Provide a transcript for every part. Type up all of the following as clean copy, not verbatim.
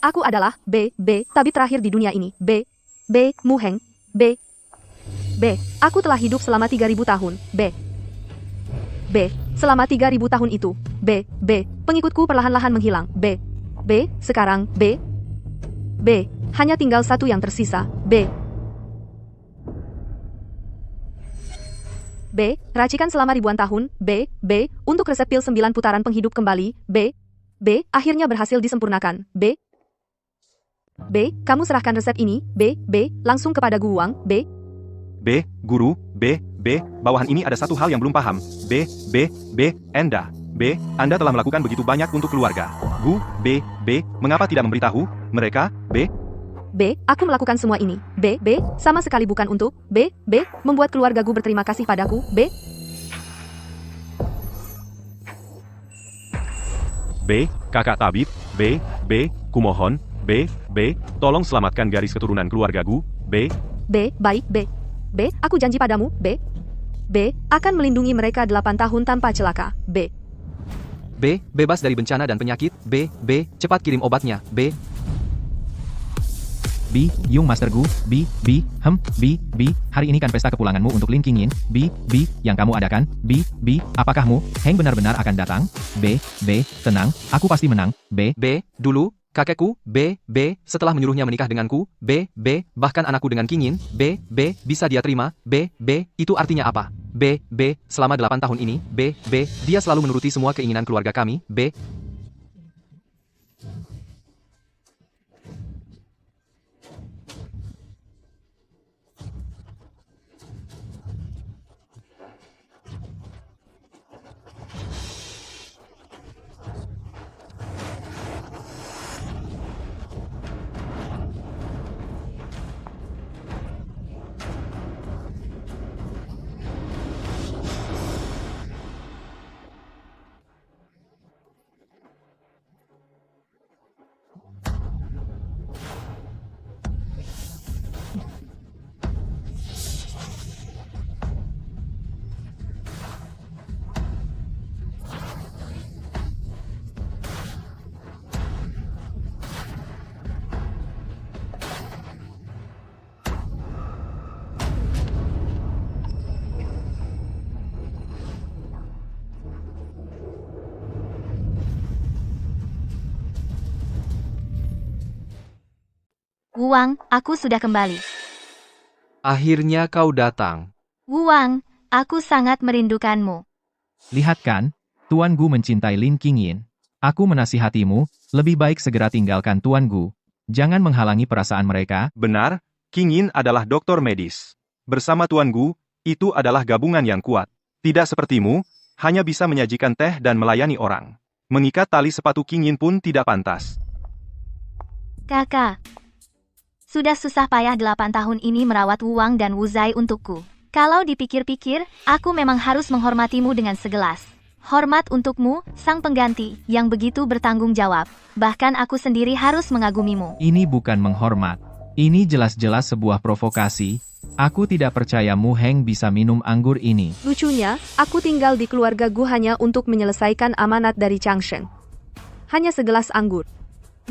Aku adalah tabib terakhir di dunia ini. Mu Heng. Aku telah hidup selama 3000 tahun. Selama 3000 tahun itu. Pengikutku perlahan-lahan menghilang. Sekarang hanya tinggal satu yang tersisa. Racikan selama ribuan tahun. Untuk resep pil 9 putaran penghidup kembali. Akhirnya berhasil disempurnakan. Kamu serahkan resep ini. Langsung kepada Gu Wang. Guru, bawahan ini ada satu hal yang belum paham. Anda telah melakukan begitu banyak untuk keluarga. Mengapa tidak memberitahu mereka, Aku melakukan semua ini. Sama sekali bukan untuk membuat keluargaku berterima kasih padaku. Kakak tabib, kumohon, tolong selamatkan garis keturunan keluargaku, Baik. Aku janji padamu, akan melindungi mereka 8 tahun tanpa celaka. Bebas dari bencana dan penyakit. Cepat kirim obatnya. Yung Master Gu, hari ini kan pesta kepulanganmu untuk Lin Qingyin, yang kamu adakan, apakah Mu Heng benar-benar akan datang? Tenang, aku pasti menang, Dulu, kakekku, setelah menyuruhnya menikah denganku, bahkan anakku dengan Qingyin, bisa dia terima, itu artinya apa? Selama 8 tahun ini, dia selalu menuruti semua keinginan keluarga kami, Wu Wang, aku sudah kembali. Akhirnya kau datang. Wu Wang, aku sangat merindukanmu. Lihat kan, Tuan Gu mencintai Lin Qingyin. Aku menasihatimu, lebih baik segera tinggalkan Tuan Gu. Jangan menghalangi perasaan mereka. Benar, Qingyin adalah doktor medis. Bersama Tuan Gu, itu adalah gabungan yang kuat. Tidak sepertimu, hanya bisa menyajikan teh dan melayani orang. Mengikat tali sepatu Qingyin pun tidak pantas. Kakak, sudah susah payah 8 tahun ini merawat Wu Wang dan Wu Zai untukku. Kalau dipikir-pikir, aku memang harus menghormatimu dengan segelas. Hormat untukmu, sang pengganti, yang begitu bertanggung jawab. Bahkan aku sendiri harus mengagumimu. Ini bukan menghormat. Ini jelas-jelas sebuah provokasi. Aku tidak percaya Mu Heng bisa minum anggur ini. Lucunya, aku tinggal di keluarga Gu hanya untuk menyelesaikan amanat dari Changsheng. Hanya segelas anggur.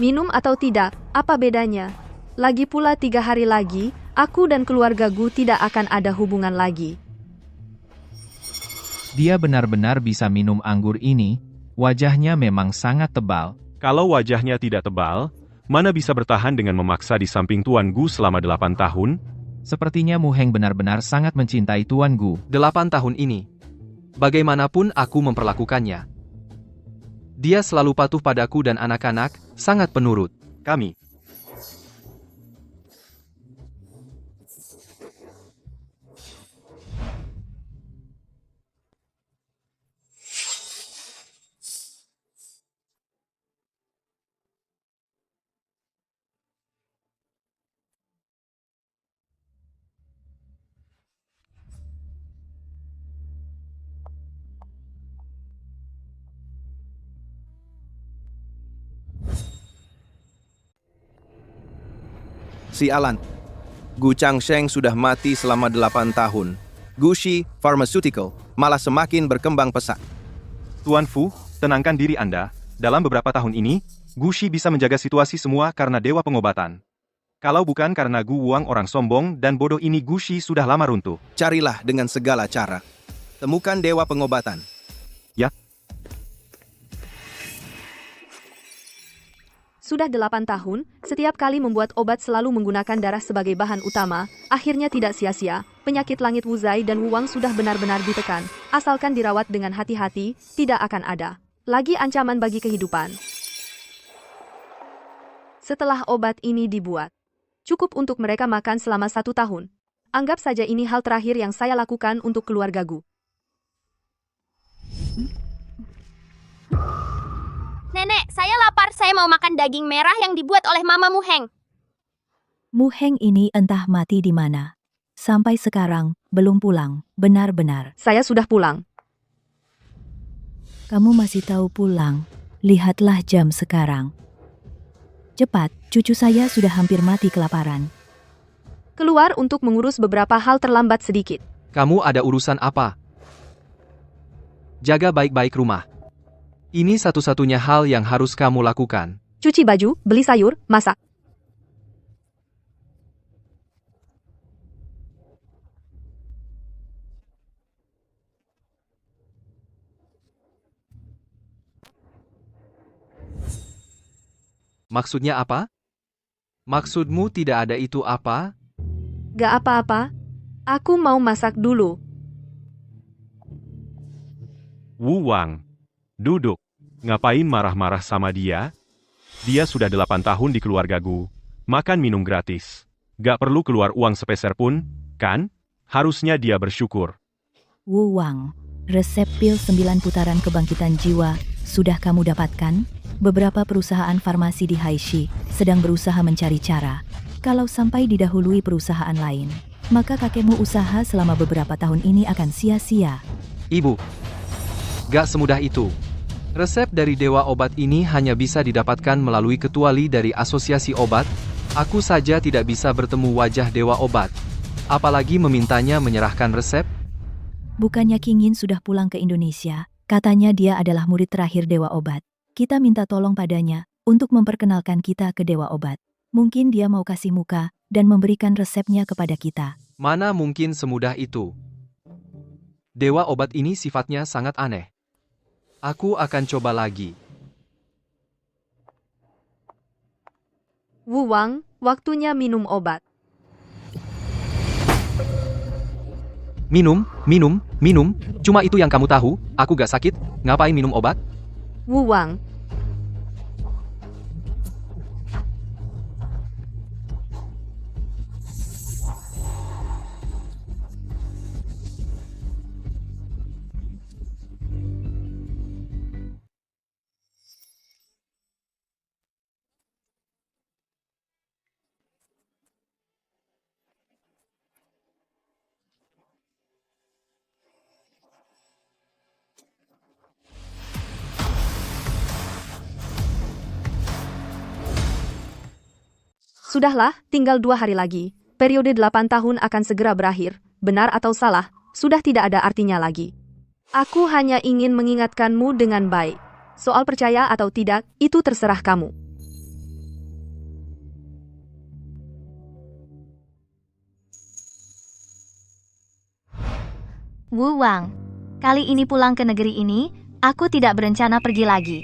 Minum atau tidak, apa bedanya? Lagi pula 3 hari lagi, aku dan keluarga Gu tidak akan ada hubungan lagi. Dia benar-benar bisa minum anggur ini. Wajahnya memang sangat tebal. Kalau wajahnya tidak tebal, mana bisa bertahan dengan memaksa di samping Tuan Gu selama 8 tahun? Sepertinya Mu Heng benar-benar sangat mencintai Tuan Gu. 8 tahun ini. Bagaimanapun aku memperlakukannya. Dia selalu patuh padaku dan anak-anak, sangat penurut. Kami. Sialan. Gu Changsheng sudah mati selama 8 tahun. Gushi Pharmaceutical malah semakin berkembang pesat. Tuan Fu, tenangkan diri Anda. Dalam beberapa tahun ini, Gu Shi bisa menjaga situasi semua karena dewa pengobatan. Kalau bukan karena Gu Wuang orang sombong dan bodoh ini, Gu Shi sudah lama runtuh. Carilah dengan segala cara. Temukan dewa pengobatan. Ya, Sudah 8 tahun, setiap kali membuat obat selalu menggunakan darah sebagai bahan utama, akhirnya tidak sia-sia, penyakit langit Wuzai dan Wuwang sudah benar-benar ditekan. Asalkan dirawat dengan hati-hati, tidak akan ada lagi ancaman bagi kehidupan. Setelah obat ini dibuat, cukup untuk mereka makan selama 1 tahun. Anggap saja ini hal terakhir yang saya lakukan untuk keluarga Gu. Nenek, saya lapar. Saya mau makan daging merah yang dibuat oleh Mama Muheng. Muheng ini entah mati di mana. Sampai sekarang, belum pulang, benar-benar. Saya sudah pulang. Kamu masih tahu pulang? Lihatlah jam sekarang. Cepat, cucu saya sudah hampir mati kelaparan. Keluar untuk mengurus beberapa hal, terlambat sedikit. Kamu ada urusan apa? Jaga baik-baik rumah. Ini satu-satunya hal yang harus kamu lakukan. Cuci baju, beli sayur, masak. Maksudnya apa? Maksudmu tidak ada itu apa? Gak apa-apa. Aku mau masak dulu. Wu Wang. Duduk. Ngapain marah-marah sama dia? Dia sudah 8 tahun di keluarga Gu. Makan minum gratis. Gak perlu keluar uang sepeser pun, kan? Harusnya dia bersyukur. Wu Wang, resep pil 9 putaran kebangkitan jiwa, sudah kamu dapatkan? Beberapa perusahaan farmasi di Haishi sedang berusaha mencari cara. Kalau sampai didahului perusahaan lain, maka kakekmu usaha selama beberapa tahun ini akan sia-sia. Ibu, gak semudah itu. Resep dari Dewa Obat ini hanya bisa didapatkan melalui ketua Li dari Asosiasi Obat. Aku saja tidak bisa bertemu wajah Dewa Obat. Apalagi memintanya menyerahkan resep. Bukannya King Yin sudah pulang ke Indonesia, katanya dia adalah murid terakhir Dewa Obat. Kita minta tolong padanya untuk memperkenalkan kita ke Dewa Obat. Mungkin dia mau kasih muka dan memberikan resepnya kepada kita. Mana mungkin semudah itu. Dewa Obat ini sifatnya sangat aneh. Aku akan coba lagi. Wu Wang, waktunya minum obat. Minum, minum, minum. Cuma itu yang kamu tahu, aku gak sakit, ngapain minum obat? Wu Wang. Sudahlah, tinggal 2 hari lagi. Periode 8 tahun akan segera berakhir. Benar atau salah, sudah tidak ada artinya lagi. Aku hanya ingin mengingatkanmu dengan baik. Soal percaya atau tidak, itu terserah kamu. Wu Wang, kali ini pulang ke negeri ini, aku tidak berencana pergi lagi.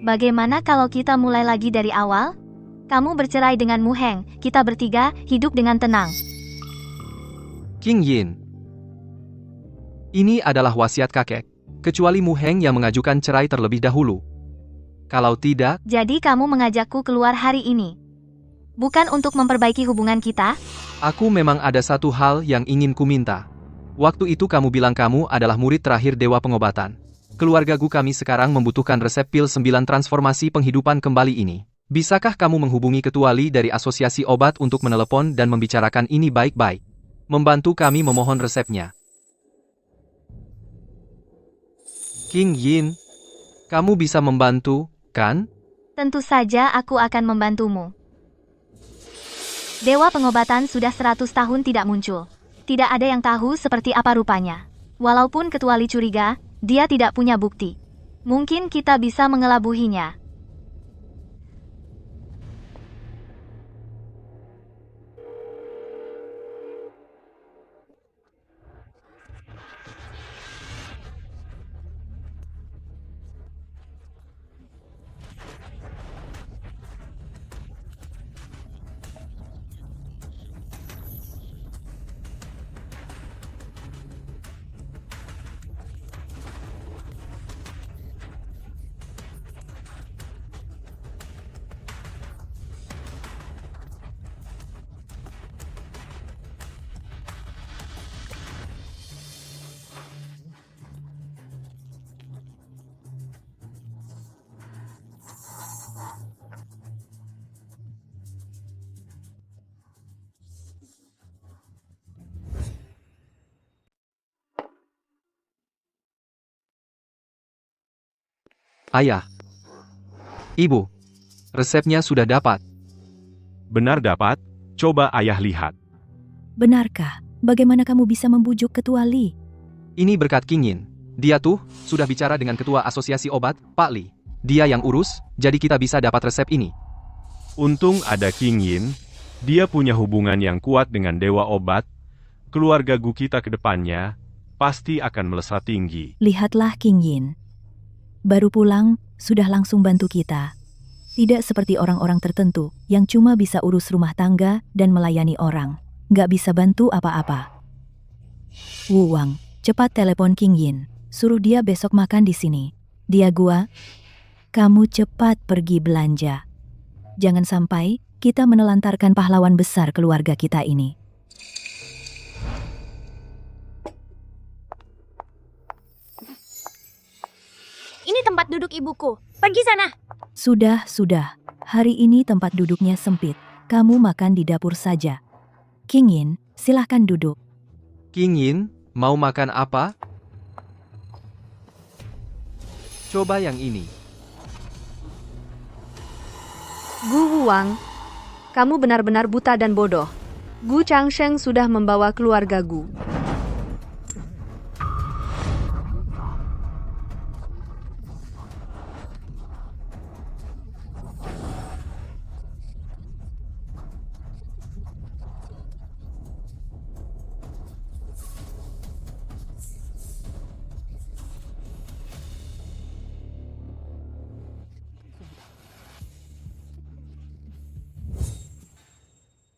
Bagaimana kalau kita mulai lagi dari awal? Kamu bercerai dengan Mu Heng, kita bertiga hidup dengan tenang. King Yin. Ini adalah wasiat kakek, kecuali Mu Heng yang mengajukan cerai terlebih dahulu. Kalau tidak, Jadi kamu mengajakku keluar hari ini. Bukan untuk memperbaiki hubungan kita? aku memang ada satu hal yang ingin ku minta. Waktu itu kamu bilang kamu adalah murid terakhir Dewa Pengobatan. Keluarga Gu kami sekarang membutuhkan resep pil 9 transformasi penghidupan kembali ini. Bisakah kamu menghubungi ketua Li dari Asosiasi Obat untuk menelepon dan membicarakan ini baik-baik? Membantu kami memohon resepnya. King Yin, kamu bisa membantu, kan? Tentu saja aku akan membantumu. Dewa Pengobatan sudah 100 tahun tidak muncul. Tidak ada yang tahu seperti apa rupanya. Walaupun ketua Li curiga, dia tidak punya bukti. Mungkin kita bisa mengelabuhinya. Ayah. Ibu. Resepnya sudah dapat. Benar dapat? Coba ayah lihat. Benarkah? Bagaimana kamu bisa membujuk Ketua Li? Ini berkat King Yin. Dia tuh sudah bicara dengan Ketua Asosiasi Obat, Pak Li. Dia yang urus, jadi kita bisa dapat resep ini. Untung ada King Yin. Dia punya hubungan yang kuat dengan Dewa Obat. Keluarga Gu kita ke depannya pasti akan melesat tinggi. Lihatlah King Yin. Baru pulang, sudah langsung bantu kita. Tidak seperti orang-orang tertentu yang cuma bisa urus rumah tangga dan melayani orang. Nggak bisa bantu apa-apa. Wu Wang, cepat telepon King Yin. Suruh dia besok makan di sini. Dia gua. Kamu cepat pergi belanja. Jangan sampai kita menelantarkan pahlawan besar keluarga kita ini. Ini tempat duduk ibuku. Pergi sana. Sudah. Hari ini tempat duduknya sempit. Kamu makan di dapur saja. King Yin, silahkan duduk. King Yin, mau makan apa? Coba yang ini. Gu Huang, kamu benar-benar buta dan bodoh. Gu Changsheng sudah membawa keluarga Gu.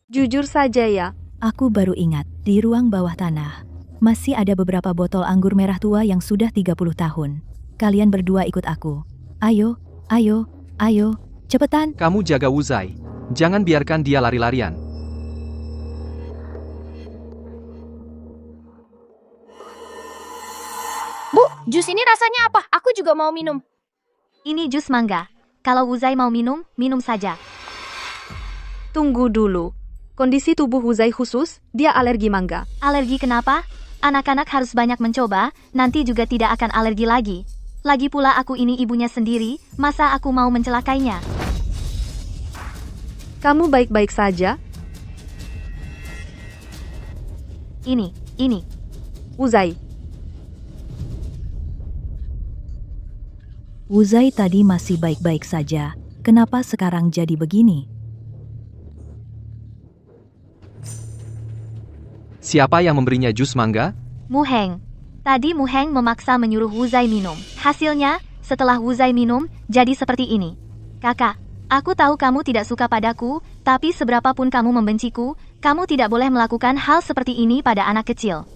Jujur saja ya, Aku baru ingat, di ruang bawah tanah, masih ada beberapa botol anggur merah tua yang sudah 30 tahun. Kalian berdua ikut aku. Ayo, cepetan. Kamu jaga Wuzai. Jangan biarkan dia lari-larian. Bu, jus ini rasanya apa? Aku juga mau minum. Ini jus mangga. Kalau Wuzai mau minum, minum saja. tunggu dulu. Kondisi tubuh Wuzai khusus, dia alergi mangga. Alergi kenapa? Anak-anak harus banyak mencoba, nanti juga tidak akan alergi lagi. Lagi pula aku ini ibunya sendiri, masa aku mau mencelakainya? Kamu baik-baik saja? Ini. Wuzai, Wuzai tadi masih baik-baik saja. Kenapa sekarang jadi begini? Siapa yang memberinya jus mangga? Mu Heng. Tadi Mu Heng memaksa menyuruh Wuzai minum. Hasilnya, setelah Wuzai minum, jadi seperti ini. Kakak, aku tahu kamu tidak suka padaku, tapi seberapapun kamu membenciku, kamu tidak boleh melakukan hal seperti ini pada anak kecil.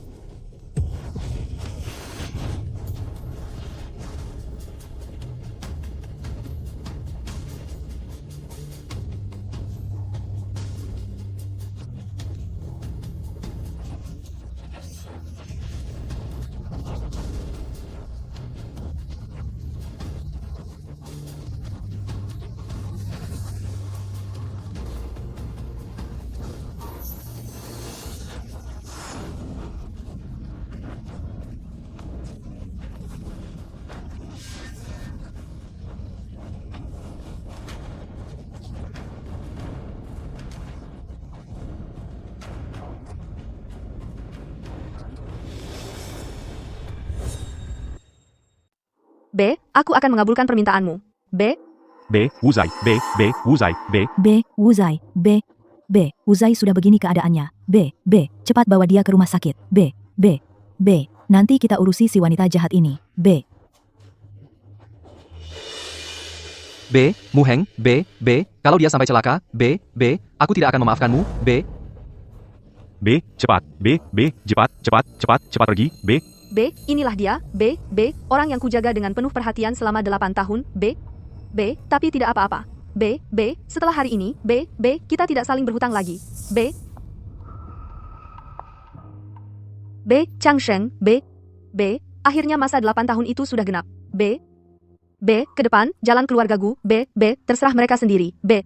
aku akan mengabulkan permintaanmu. B. B. Wuzai. B. B. Wuzai. B. B. Wuzai. B. B. Wuzai sudah begini keadaannya. B. B. Cepat bawa dia ke rumah sakit. B. B. B. Nanti kita urusi si wanita jahat ini. B. B. Muheng. B. B. Kalau dia sampai celaka. B. B. Aku tidak akan memaafkanmu. B. B. Cepat. B. B. Cepat. Cepat. Cepat. Cepat pergi. B. B. Inilah dia. B. B. Orang yang kujaga dengan penuh perhatian selama 8 tahun. B. B. Tapi tidak apa-apa. B. B. Setelah hari ini. B. B. Kita tidak saling berhutang lagi. B. B. Changsheng. B. B. Akhirnya masa 8 tahun itu sudah genap. B. B. Ke depan, jalan keluargaku. B. B. Terserah mereka sendiri. B.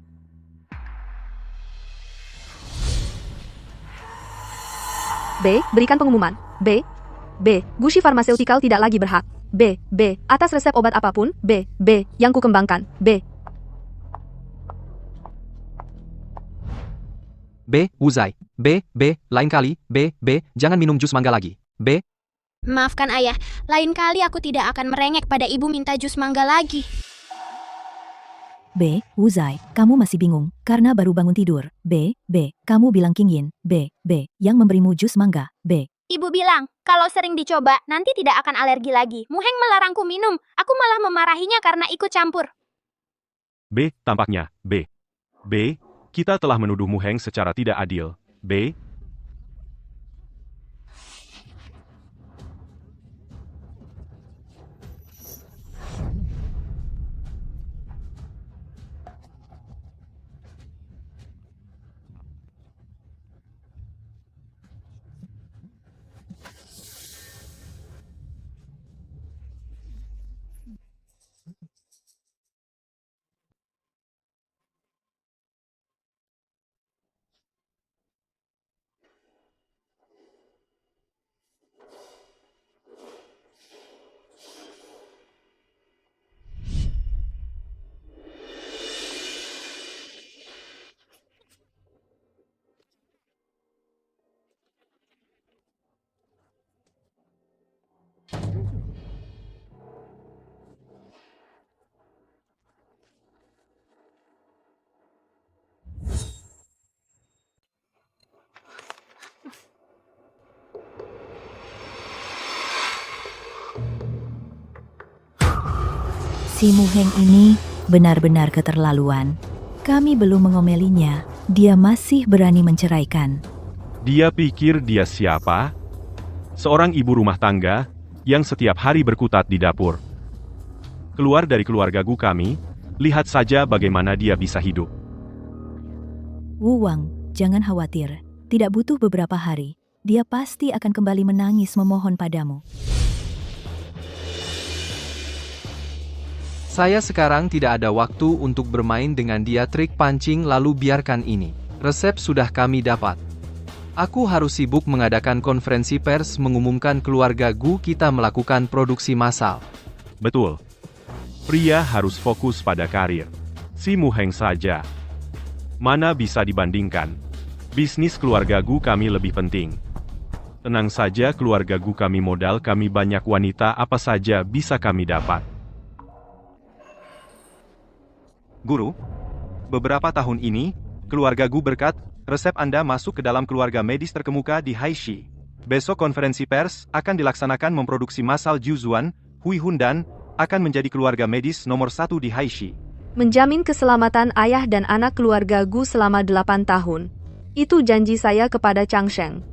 B. Berikan pengumuman. B. B. Gushi Pharmaceutical tidak lagi berhak. B. B. Atas resep obat apapun. B. B. Yang ku kembangkan. B. B. Wuzai. B. B. Lain kali. B. B. Jangan minum jus mangga lagi. B. Maafkan ayah, lain kali aku tidak akan merengek pada ibu minta jus mangga lagi. B. Wuzai, kamu masih bingung karena baru bangun tidur. B. B. Kamu bilang Qingyin. B. B. Yang memberimu jus mangga. B. Ibu bilang, kalau sering dicoba, nanti tidak akan alergi lagi. Muheng melarangku minum, aku malah memarahinya karena ikut campur. B. Tampaknya. B. B. Kita telah menuduh Muheng secara tidak adil. B. Si Muheng ini benar-benar keterlaluan. Kami belum mengomelinya, dia masih berani menceraikan. Dia pikir dia siapa? Seorang ibu rumah tangga yang setiap hari berkutat di dapur. Keluar dari keluarga Gu kami, lihat saja bagaimana dia bisa hidup. Wu Wang, jangan khawatir. Tidak butuh beberapa hari, dia pasti akan kembali menangis memohon padamu. Saya sekarang tidak ada waktu untuk bermain dengan dia trik pancing lalu biarkan ini. Resep sudah kami dapat. Aku harus sibuk mengadakan konferensi pers mengumumkan keluarga Gu kita melakukan produksi massal. Betul. Pria harus fokus pada karir. Si Muheng saja. Mana bisa dibandingkan? Bisnis keluarga Gu kami lebih penting. Tenang saja keluarga Gu kami modal kami banyak wanita apa saja bisa kami dapat. Guru, beberapa tahun ini, keluarga Gu berkat, resep Anda masuk ke dalam keluarga medis terkemuka di Haishi. Besok konferensi pers akan dilaksanakan memproduksi massal Juzuan, Hui Hundan, akan menjadi keluarga medis nomor 1 di Haishi. Menjamin keselamatan ayah dan anak keluarga Gu selama 8 tahun. Itu janji saya kepada Changsheng.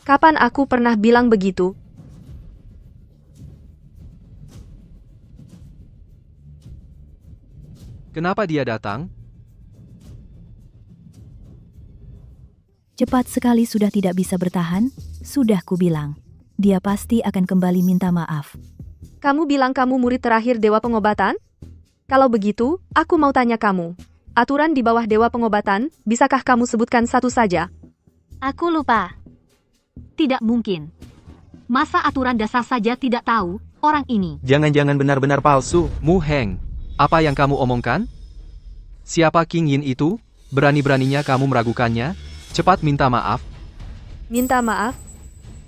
Kapan aku pernah bilang begitu? Kenapa dia datang? Cepat sekali sudah tidak bisa bertahan, sudah kubilang. Dia pasti akan kembali minta maaf. Kamu bilang kamu murid terakhir Dewa Pengobatan? Kalau begitu, aku mau tanya kamu. Aturan di bawah Dewa Pengobatan, bisakah kamu sebutkan satu saja? Aku lupa. Tidak mungkin. Masa aturan dasar saja tidak tahu, orang ini. Jangan-jangan benar-benar palsu. Mu Heng, apa yang kamu omongkan? Siapa King Yin itu? Berani-beraninya kamu meragukannya? Cepat minta maaf. Minta maaf?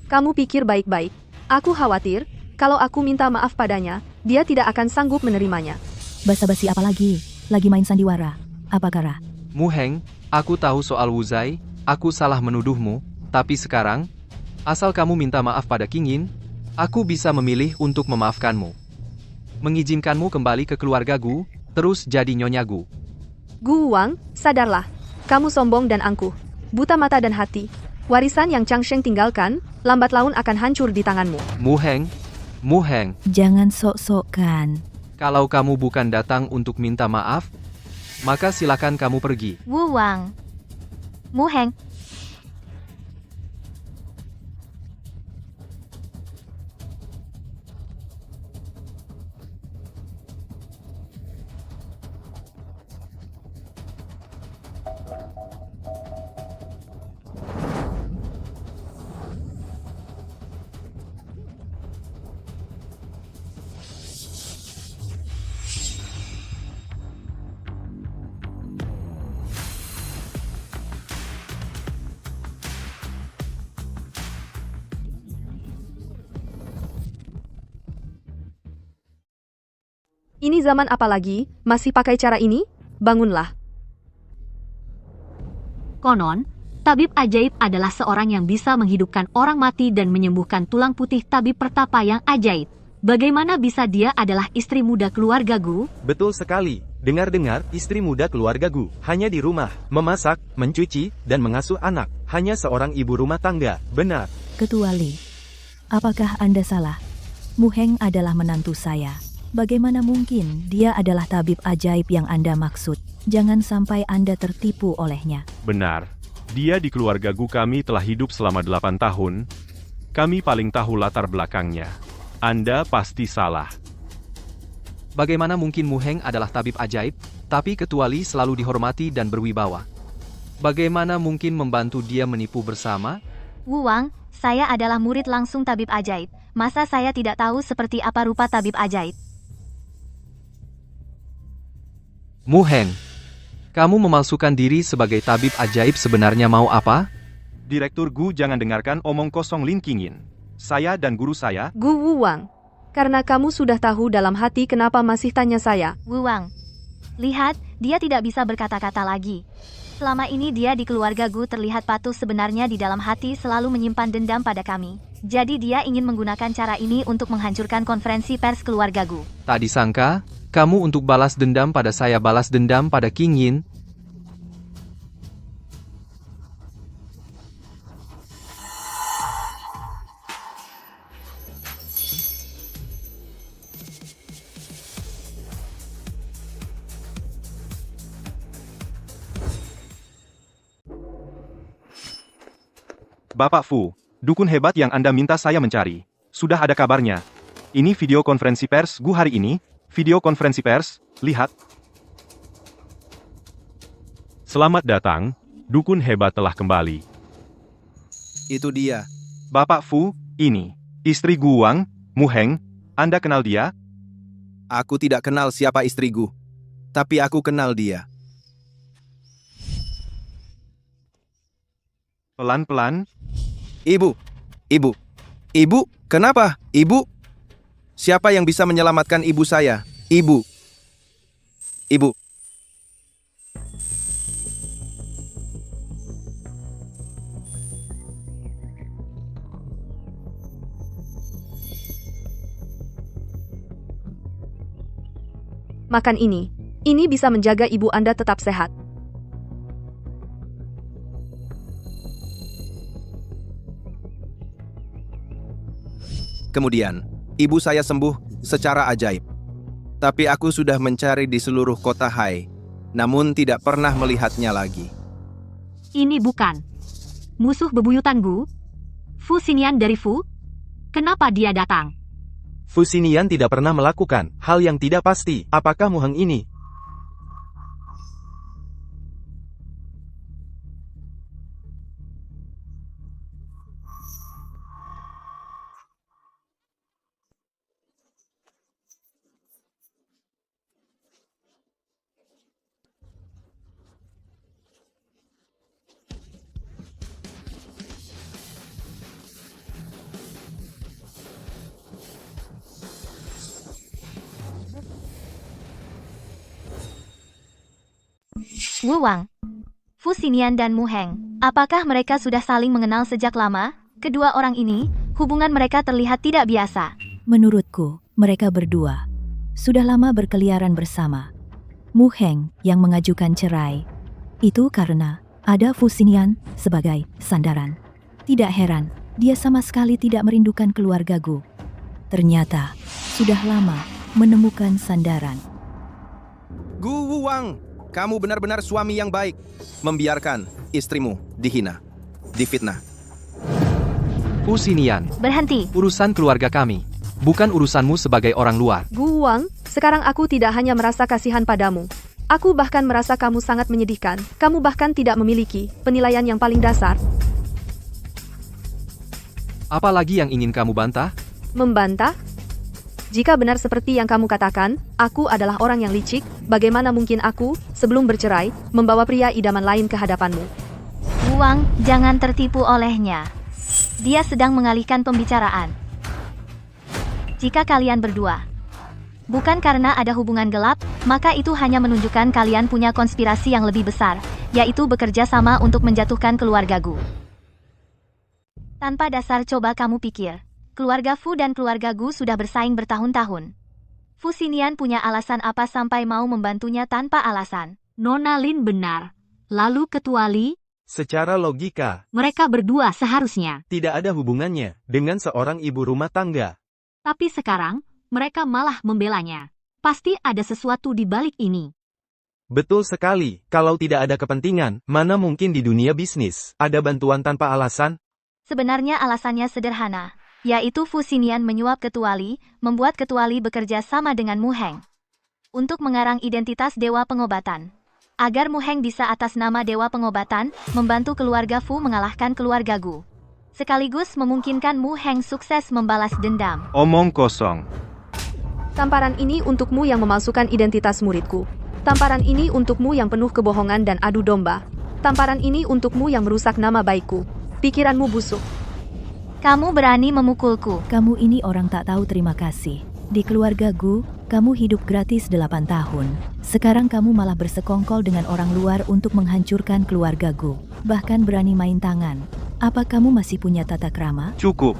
Kamu pikir baik-baik. Aku khawatir, kalau aku minta maaf padanya, dia tidak akan sanggup menerimanya. Basa-basi apa lagi? Lagi main sandiwara. Apa Kara? Mu Heng, aku tahu soal Wuzai, aku salah menuduhmu, tapi sekarang, asal kamu minta maaf pada King Yin, aku bisa memilih untuk memaafkanmu. Mengizinkanmu kembali ke keluarga Gu, terus jadi Nyonya Gu. Gu Wang, sadarlah. Kamu sombong dan angkuh. Buta mata dan hati. Warisan yang Changsheng tinggalkan, lambat laun akan hancur di tanganmu. Mu Heng, Jangan sok-sokkan. kalau kamu bukan datang untuk minta maaf, maka silakan kamu pergi. Wu Wang. Mu Heng. Ini zaman apa lagi? Masih pakai cara ini? Bangunlah. Konon, tabib ajaib adalah seorang yang bisa menghidupkan orang mati dan menyembuhkan tulang putih tabib pertapa yang ajaib. Bagaimana bisa dia adalah istri muda keluarga Gu? Betul sekali. Dengar-dengar, istri muda keluarga Gu hanya di rumah, memasak, mencuci, dan mengasuh anak. Hanya seorang ibu rumah tangga. Benar. Ketua Li, apakah Anda salah? Mu Heng adalah menantu saya. Bagaimana mungkin dia adalah tabib ajaib yang Anda maksud? Jangan sampai Anda tertipu olehnya. Benar. Dia di keluarga Gu kami telah hidup selama 8 tahun. Kami paling tahu latar belakangnya. Anda pasti salah. Bagaimana mungkin Mu Heng adalah tabib ajaib, tapi Ketua Li selalu dihormati dan berwibawa? Bagaimana mungkin membantu dia menipu bersama? Wu Wang, saya adalah murid langsung tabib ajaib. Masa saya tidak tahu seperti apa rupa tabib ajaib? Mu Heng, kamu memalsukan diri sebagai tabib ajaib sebenarnya mau apa? Direktur Gu jangan dengarkan omong kosong Lin Qingyin. Saya dan guru saya, Gu Wu Wang. Karena kamu sudah tahu dalam hati kenapa masih tanya saya. Wu Wang. Lihat, dia tidak bisa berkata-kata lagi. Selama ini dia di keluarga Gu terlihat patuh, sebenarnya di dalam hati selalu menyimpan dendam pada kami. Jadi dia ingin menggunakan cara ini untuk menghancurkan konferensi pers keluarga Gu. Tak disangka, kamu untuk balas dendam pada saya balas dendam pada King Yin. Bapak Fu, dukun hebat yang Anda minta saya mencari. Sudah ada kabarnya. Ini video konferensi pers Gu hari ini. Video konferensi pers, lihat. Selamat datang, dukun hebat telah kembali. Itu dia. Bapak Fu, ini. Istri Gu Wang, Mu Heng. Anda kenal dia? Aku tidak kenal siapa istri Gu. Tapi aku kenal dia. Pelan-pelan. Ibu, kenapa? Ibu? Siapa yang bisa menyelamatkan ibu saya? Ibu. Makan ini. Ini bisa menjaga ibu Anda tetap sehat. Kemudian, ibu saya sembuh secara ajaib. Tapi aku sudah mencari di seluruh kota Hai, namun tidak pernah melihatnya lagi. Ini bukan musuh bebuyutan Gu? Fu Xinian dari Fu? Kenapa dia datang? Fu Xinian tidak pernah melakukan hal yang tidak pasti. Apakah Mu Heng ini? Wu Wang, Fu Xinian dan Mu Heng, apakah mereka sudah saling mengenal sejak lama? Kedua orang ini, hubungan mereka terlihat tidak biasa. Menurutku, mereka berdua sudah lama berkeliaran bersama. Mu Heng yang mengajukan cerai, itu karena ada Fu Xinian sebagai sandaran. Tidak heran, dia sama sekali tidak merindukan keluarga Gu. Ternyata, sudah lama menemukan sandaran. Gu Wuwang, kamu benar-benar suami yang baik. Membiarkan istrimu dihina, difitnah. Fu Xinian, Berhenti. urusan keluarga kami, bukan urusanmu sebagai orang luar. Gu Wang, sekarang aku tidak hanya merasa kasihan padamu. Aku bahkan merasa kamu sangat menyedihkan. Kamu bahkan tidak memiliki penilaian yang paling dasar. Apa lagi yang ingin kamu bantah? Membantah? Jika benar seperti yang kamu katakan, aku adalah orang yang licik, bagaimana mungkin aku, sebelum bercerai, membawa pria idaman lain ke hadapanmu? Wu Wang, jangan tertipu olehnya. Dia sedang mengalihkan pembicaraan. Jika kalian berdua bukan karena ada hubungan gelap, maka itu hanya menunjukkan kalian punya konspirasi yang lebih besar, yaitu bekerja sama untuk menjatuhkan keluarga Gu. Tanpa dasar, coba kamu pikir. Keluarga Fu dan keluarga Gu sudah bersaing bertahun-tahun. Fu Xinian punya alasan apa sampai mau membantunya tanpa alasan? Nona Lin benar. Lalu ketua Li, Secara logika, mereka berdua seharusnya. tidak ada hubungannya dengan seorang ibu rumah tangga. Tapi sekarang, mereka malah membelanya. Pasti ada sesuatu di balik ini. Betul sekali, kalau tidak ada kepentingan, mana mungkin di dunia bisnis ada bantuan tanpa alasan? Sebenarnya alasannya sederhana, yaitu Fu Xinian menyuap ketua Li, membuat ketua Li bekerja sama dengan Mu Heng untuk mengarang identitas dewa pengobatan. Agar Mu Heng bisa atas nama dewa pengobatan, membantu keluarga Fu mengalahkan keluarga Gu. Sekaligus memungkinkan Mu Heng sukses membalas dendam. Omong kosong. Tamparan ini untukmu yang memalsukan identitas muridku. Tamparan ini untukmu yang penuh kebohongan dan adu domba. Tamparan ini untukmu yang merusak nama baikku. Pikiranmu busuk. Kamu berani memukulku. Kamu ini orang tak tahu terima kasih. Di keluarga Gu, kamu hidup gratis 8 tahun. Sekarang kamu malah bersekongkol dengan orang luar untuk menghancurkan keluarga Gu. Bahkan berani main tangan. Apa kamu masih punya tata krama? Cukup.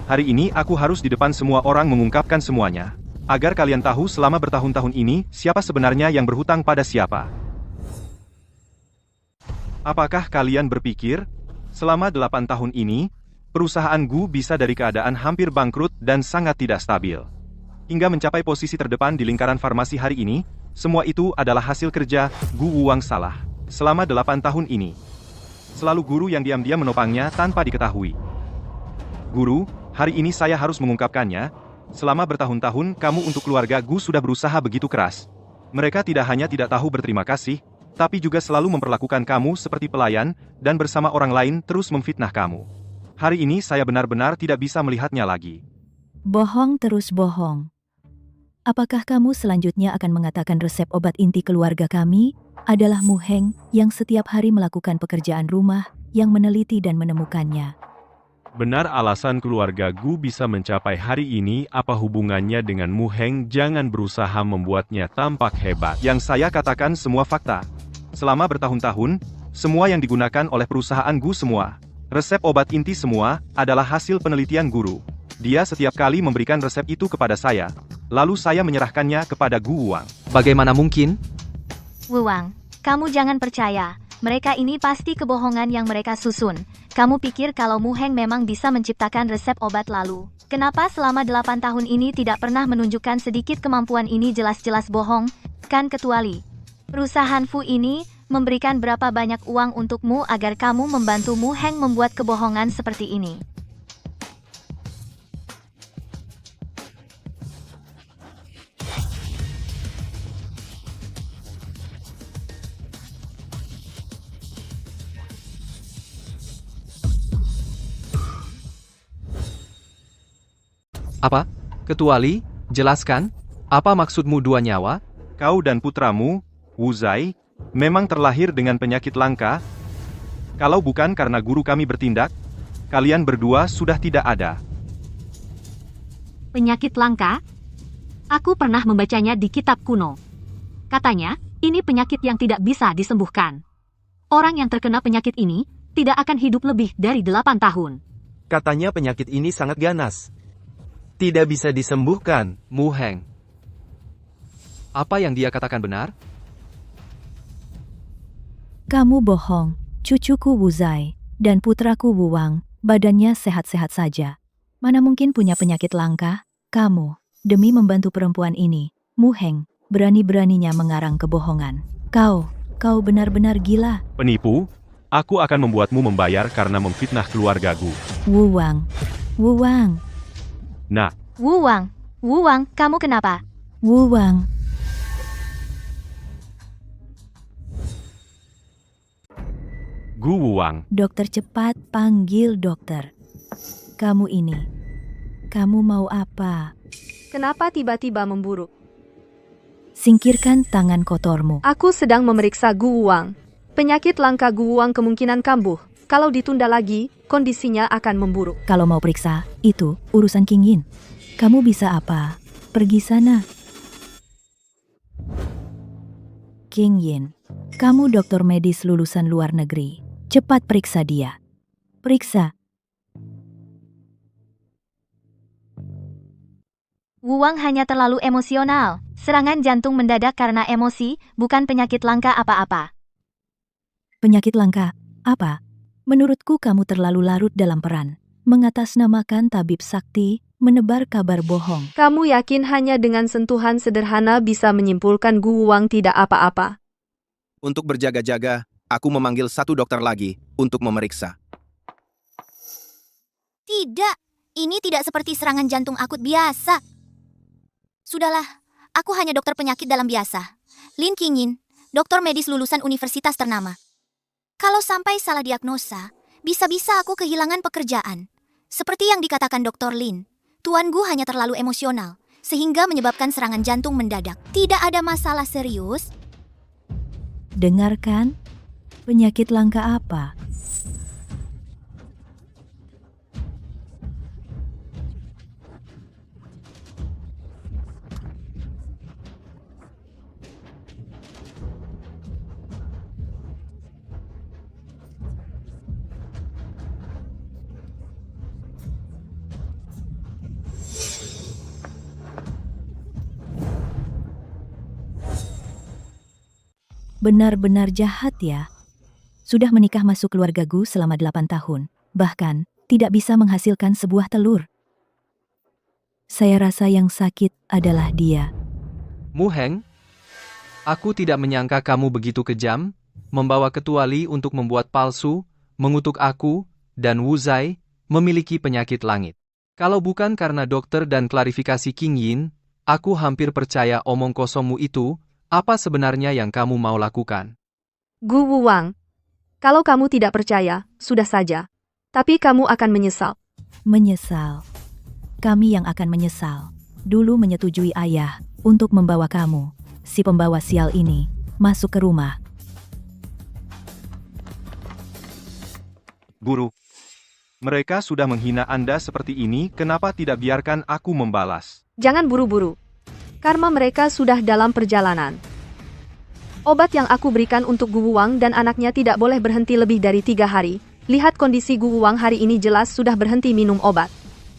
Hari ini aku harus di depan semua orang mengungkapkan semuanya. Agar kalian tahu selama bertahun-tahun ini, siapa sebenarnya yang berhutang pada siapa. Apakah kalian berpikir, selama 8 tahun ini, perusahaan Gu bisa dari keadaan hampir bangkrut dan sangat tidak stabil, hingga mencapai posisi terdepan di lingkaran farmasi hari ini? Semua itu adalah hasil kerja Gu Wuwang salah. Selama 8 tahun ini, selalu guru yang diam-diam menopangnya tanpa diketahui. Guru, hari ini saya harus mengungkapkannya. Selama bertahun-tahun kamu untuk keluarga Gu sudah berusaha begitu keras. Mereka tidak hanya tidak tahu berterima kasih, tapi juga selalu memperlakukan kamu seperti pelayan, dan bersama orang lain terus memfitnah kamu. Hari ini saya benar-benar tidak bisa melihatnya lagi. Bohong terus bohong. Apakah kamu selanjutnya akan mengatakan resep obat inti keluarga kami adalah Mu Heng yang setiap hari melakukan pekerjaan rumah, yang meneliti dan menemukannya? Benar alasan keluarga Gu bisa mencapai hari ini apa hubungannya dengan Mu Heng? Jangan berusaha membuatnya tampak hebat. Yang saya katakan semua fakta. Selama bertahun-tahun, semua yang digunakan oleh perusahaan Gu semua, resep obat inti semua, adalah hasil penelitian guru. Dia setiap kali memberikan resep itu kepada saya, lalu saya menyerahkannya kepada Gu Wuwang. Bagaimana mungkin? Wu Wang, kamu jangan percaya. Mereka ini pasti kebohongan yang mereka susun. Kamu pikir kalau Mu Heng memang bisa menciptakan resep obat lalu? Kenapa selama 8 tahun ini tidak pernah menunjukkan sedikit kemampuan ini? Jelas-jelas bohong, kan? Kecuali perusahaan Fu ini memberikan berapa banyak uang untukmu agar kamu membantu Mu Heng membuat kebohongan seperti ini. Apa? Kecuali, jelaskan, apa maksudmu 2 nyawa? Kau dan putramu, Wu Zai, memang terlahir dengan penyakit langka. Kalau bukan karena guru kami bertindak, kalian berdua sudah tidak ada. Penyakit langka? Aku pernah membacanya di kitab kuno. Katanya, ini penyakit yang tidak bisa disembuhkan. Orang yang terkena penyakit ini tidak akan hidup lebih dari 8 tahun. Katanya penyakit ini sangat ganas. Tidak bisa disembuhkan. Mu Heng. Apa yang dia katakan benar? Kamu bohong, cucuku Wu Zai, dan putraku Wu Wang, badannya sehat-sehat saja. Mana mungkin punya penyakit langka? Kamu, demi membantu perempuan ini, Mu Heng, berani-beraninya mengarang kebohongan. Kau benar-benar gila. Penipu, aku akan membuatmu membayar karena memfitnah keluargaku. Wu Wang, Nah, Wu Wang, kamu kenapa? Wu Wang. Gu Wuwang. Dokter, cepat panggil dokter. Kamu mau apa? Kenapa tiba-tiba memburuk? Singkirkan tangan kotormu. Aku sedang memeriksa Gu Wuwang. Penyakit langka Gu Wuwang kemungkinan kambuh. Kalau ditunda lagi, kondisinya akan memburuk. Kalau mau periksa, itu urusan King Yin. Kamu bisa apa? Pergi sana. King Yin, kamu dokter medis lulusan luar negeri. Cepat periksa dia. Periksa. Wu Wang hanya terlalu emosional. Serangan jantung mendadak karena emosi, bukan penyakit langka apa-apa. Penyakit langka? Apa? Menurutku kamu terlalu larut dalam peran. Mengatasnamakan tabib sakti, menebar kabar bohong. Kamu yakin hanya dengan sentuhan sederhana bisa menyimpulkan Gu Wuwang tidak apa-apa? Untuk berjaga-jaga, aku memanggil 1 dokter lagi untuk memeriksa. Tidak, ini tidak seperti serangan jantung akut biasa. Sudahlah, aku hanya dokter penyakit dalam biasa. Lin Qingyin, dokter medis lulusan universitas ternama. Kalau sampai salah diagnosa, bisa-bisa aku kehilangan pekerjaan. Seperti yang dikatakan Dr. Lin, Tuan Gu hanya terlalu emosional, sehingga menyebabkan serangan jantung mendadak. Tidak ada masalah serius. Dengarkan, penyakit langka apa? Benar-benar jahat ya. Sudah menikah masuk keluarga Gu selama 8 tahun. Bahkan, tidak bisa menghasilkan sebuah telur. Saya rasa yang sakit adalah dia. Mu Heng, aku tidak menyangka kamu begitu kejam, membawa ketua Li untuk membuat palsu, mengutuk aku, dan Wu Zai, memiliki penyakit langit. Kalau bukan karena dokter dan klarifikasi King Yin, aku hampir percaya omong kosongmu itu. Apa sebenarnya yang kamu mau lakukan? Gu Wuwang, kalau kamu tidak percaya, sudah saja. Tapi kamu akan menyesal. Menyesal. Kami yang akan menyesal. Dulu menyetujui ayah untuk membawa kamu, si pembawa sial ini, masuk ke rumah. Guru, mereka sudah menghina Anda seperti ini, kenapa tidak biarkan aku membalas? Jangan buru-buru. Karma mereka sudah dalam perjalanan. Obat yang aku berikan untuk Gu Wuwang dan anaknya tidak boleh berhenti lebih dari 3 hari. Lihat kondisi Gu Wuwang hari ini jelas sudah berhenti minum obat.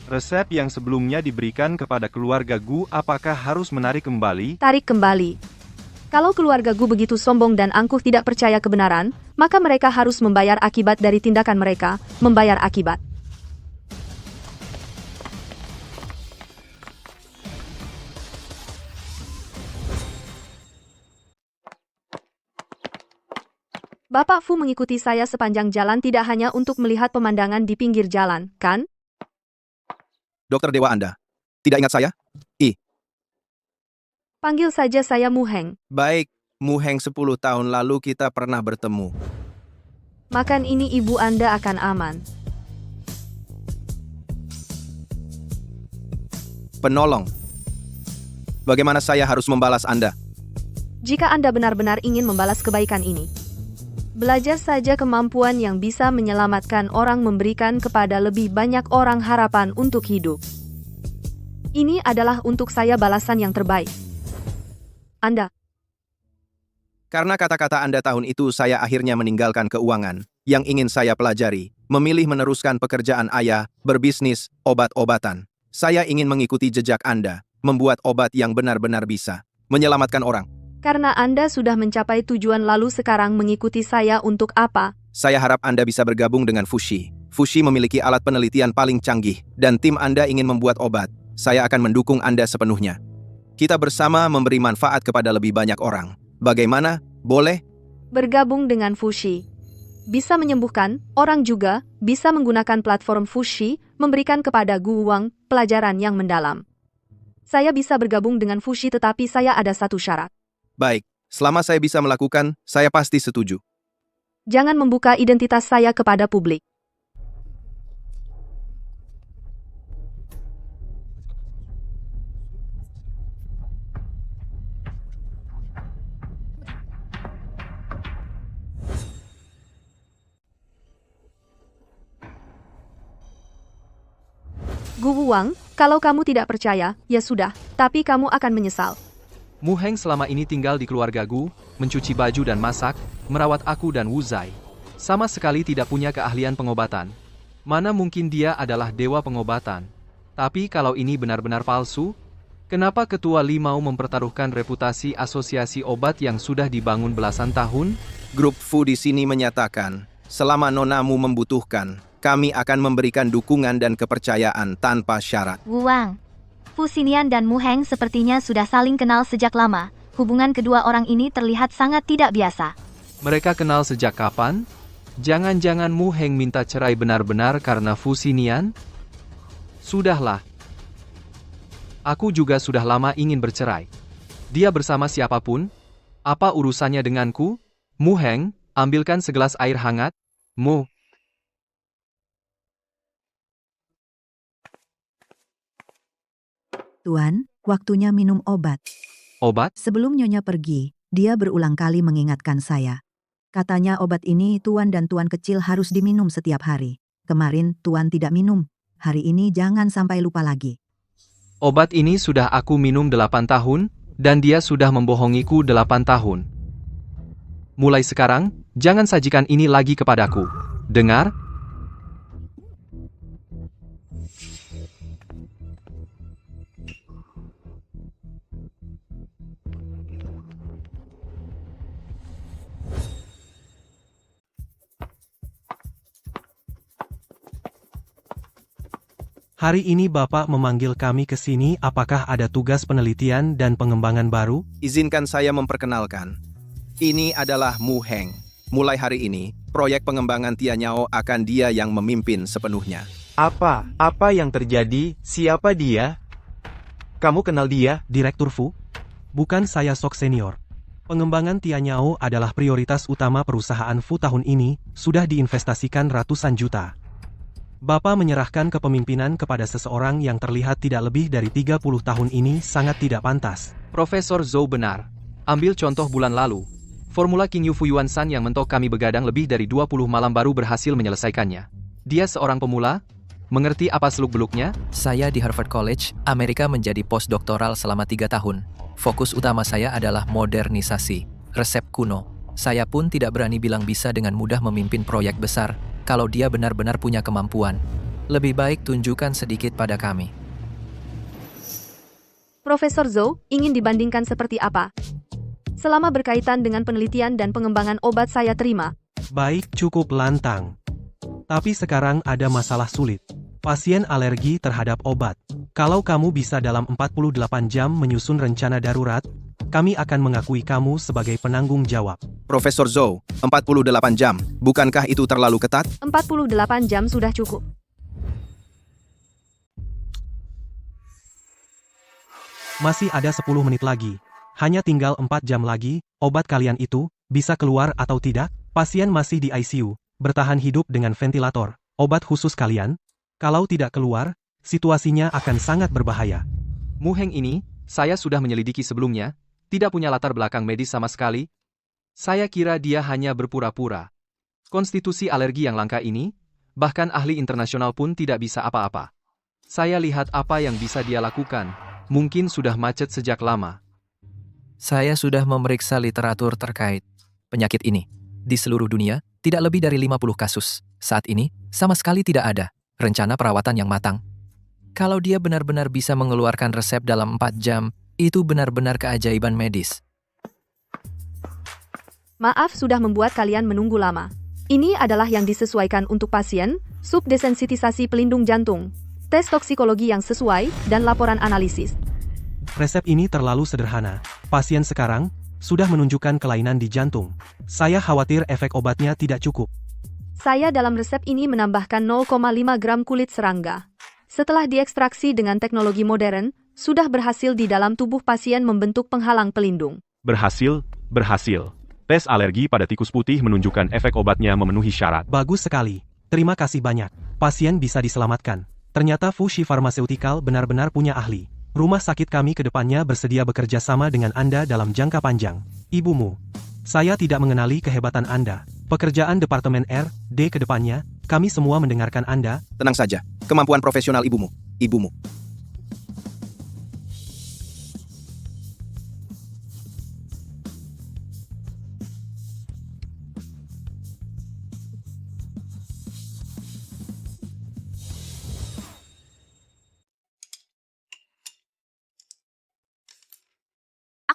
Resep yang sebelumnya diberikan kepada keluarga Gu apakah harus menarik kembali? Tarik kembali. Kalau keluarga Gu begitu sombong dan angkuh tidak percaya kebenaran, maka mereka harus membayar akibat dari tindakan mereka, membayar akibat. Bapak Fu mengikuti saya sepanjang jalan tidak hanya untuk melihat pemandangan di pinggir jalan, kan? Dokter dewa Anda. Tidak ingat saya? Panggil saja saya Mu Heng. Baik, Mu Heng 10 tahun lalu kita pernah bertemu. Makan ini ibu Anda akan aman. Penolong. Bagaimana saya harus membalas Anda? Jika Anda benar-benar ingin membalas kebaikan ini, belajar saja kemampuan yang bisa menyelamatkan orang, memberikan kepada lebih banyak orang harapan untuk hidup. Ini adalah untuk saya balasan yang terbaik. Anda. Karena kata-kata Anda tahun itu saya akhirnya meninggalkan keuangan yang ingin saya pelajari, memilih meneruskan pekerjaan ayah, berbisnis, obat-obatan. Saya ingin mengikuti jejak Anda, membuat obat yang benar-benar bisa menyelamatkan orang. Karena Anda sudah mencapai tujuan lalu sekarang mengikuti saya untuk apa? Saya harap Anda bisa bergabung dengan Fushi. Fushi memiliki alat penelitian paling canggih, dan tim Anda ingin membuat obat. Saya akan mendukung Anda sepenuhnya. Kita bersama memberi manfaat kepada lebih banyak orang. Bagaimana? Boleh? Bergabung dengan Fushi. Bisa menyembuhkan, orang juga bisa menggunakan platform Fushi, memberikan kepada Gu Wang pelajaran yang mendalam. Saya bisa bergabung dengan Fushi tetapi saya ada satu syarat. Baik, selama saya bisa melakukan, saya pasti setuju. Jangan membuka identitas saya kepada publik. Gu Wang, kalau kamu tidak percaya, ya sudah, tapi kamu akan menyesal. Mu Heng selama ini tinggal di keluarga Gu, mencuci baju dan masak, merawat aku dan Wu Zai. Sama sekali tidak punya keahlian pengobatan. Mana mungkin dia adalah dewa pengobatan. Tapi kalau ini benar-benar palsu, kenapa Ketua Li mau mempertaruhkan reputasi asosiasi obat yang sudah dibangun belasan tahun? Grup Fu di sini menyatakan, selama nonamu membutuhkan, kami akan memberikan dukungan dan kepercayaan tanpa syarat. Wu Wang, Fu Xinian dan Mu Heng sepertinya sudah saling kenal sejak lama. Hubungan kedua orang ini terlihat sangat tidak biasa. Mereka kenal sejak kapan? Jangan-jangan Mu Heng minta cerai benar-benar karena Fu Xinian? Sudahlah. Aku juga sudah lama ingin bercerai. Dia bersama siapapun? Apa urusannya denganku? Mu Heng, ambilkan segelas air hangat. Mu. Tuan, waktunya minum obat. Obat? Sebelum Nyonya pergi, dia berulang kali mengingatkan saya. Katanya obat ini Tuan dan Tuan kecil harus diminum setiap hari. Kemarin Tuan tidak minum. Hari ini jangan sampai lupa lagi. Obat ini sudah aku minum 8 tahun, dan dia sudah membohongiku 8 tahun. Mulai sekarang, jangan sajikan ini lagi kepadaku. Dengar? Hari ini Bapak memanggil kami ke sini, apakah ada tugas penelitian dan pengembangan baru? Izinkan saya memperkenalkan. Ini adalah Mu Heng. Mulai hari ini, proyek pengembangan Tianyao akan dia yang memimpin sepenuhnya. Apa yang terjadi? Siapa dia? Kamu kenal dia? Direktur Fu? Bukan, saya Sok Senior. Pengembangan Tianyao adalah prioritas utama perusahaan Fu tahun ini, sudah diinvestasikan ratusan juta. Bapak menyerahkan kepemimpinan kepada seseorang yang terlihat tidak lebih dari 30 tahun ini sangat tidak pantas. Profesor Zhou benar. Ambil contoh bulan lalu. Formula King Yu Fuyuan San yang mentok kami begadang lebih dari 20 malam baru berhasil menyelesaikannya. Dia seorang pemula? Mengerti apa seluk-beluknya? Saya di Harvard College, Amerika menjadi postdoktoral selama 3 tahun. Fokus utama saya adalah modernisasi, resep kuno. Saya pun tidak berani bilang bisa dengan mudah memimpin proyek besar, kalau dia benar-benar punya kemampuan. Lebih baik tunjukkan sedikit pada kami. Profesor Zhou, ingin dibandingkan seperti apa? Selama berkaitan dengan penelitian dan pengembangan obat saya terima. Baik, cukup lantang. Tapi sekarang ada masalah sulit. Pasien alergi terhadap obat. Kalau kamu bisa dalam 48 jam menyusun rencana darurat, kami akan mengakui kamu sebagai penanggung jawab. Profesor Zhou, 48 jam, bukankah itu terlalu ketat? 48 jam sudah cukup. Masih ada 10 menit lagi. Hanya tinggal 4 jam lagi, obat kalian itu, bisa keluar atau tidak? Pasien masih di ICU, bertahan hidup dengan ventilator. Obat khusus kalian? Kalau tidak keluar, situasinya akan sangat berbahaya. Mu Heng ini, saya sudah menyelidiki sebelumnya, tidak punya latar belakang medis sama sekali. Saya kira dia hanya berpura-pura. Konstitusi alergi yang langka ini, bahkan ahli internasional pun tidak bisa apa-apa. Saya lihat apa yang bisa dia lakukan, mungkin sudah macet sejak lama. Saya sudah memeriksa literatur terkait penyakit ini. Di seluruh dunia, tidak lebih dari 50 kasus. Saat ini, sama sekali tidak ada rencana perawatan yang matang. Kalau dia benar-benar bisa mengeluarkan resep dalam 4 jam, itu benar-benar keajaiban medis. Maaf sudah membuat kalian menunggu lama. Ini adalah yang disesuaikan untuk pasien, subdesensitisasi pelindung jantung, tes toksikologi yang sesuai, dan laporan analisis. Resep ini terlalu sederhana. Pasien sekarang sudah menunjukkan kelainan di jantung. Saya khawatir efek obatnya tidak cukup. Saya dalam resep ini menambahkan 0,5 gram kulit serangga. Setelah diekstraksi dengan teknologi modern, sudah berhasil di dalam tubuh pasien membentuk penghalang pelindung. Berhasil, berhasil. Tes alergi pada tikus putih menunjukkan efek obatnya memenuhi syarat. Bagus sekali. Terima kasih banyak. Pasien bisa diselamatkan. Ternyata Fushi Pharmaceutical benar-benar punya ahli. Rumah sakit kami ke depannya bersedia bekerja sama dengan Anda dalam jangka panjang. Ibumu. Saya tidak mengenali kehebatan Anda. Pekerjaan Departemen R&D ke depannya, kami semua mendengarkan Anda. Tenang saja, kemampuan profesional ibumu. Ibumu.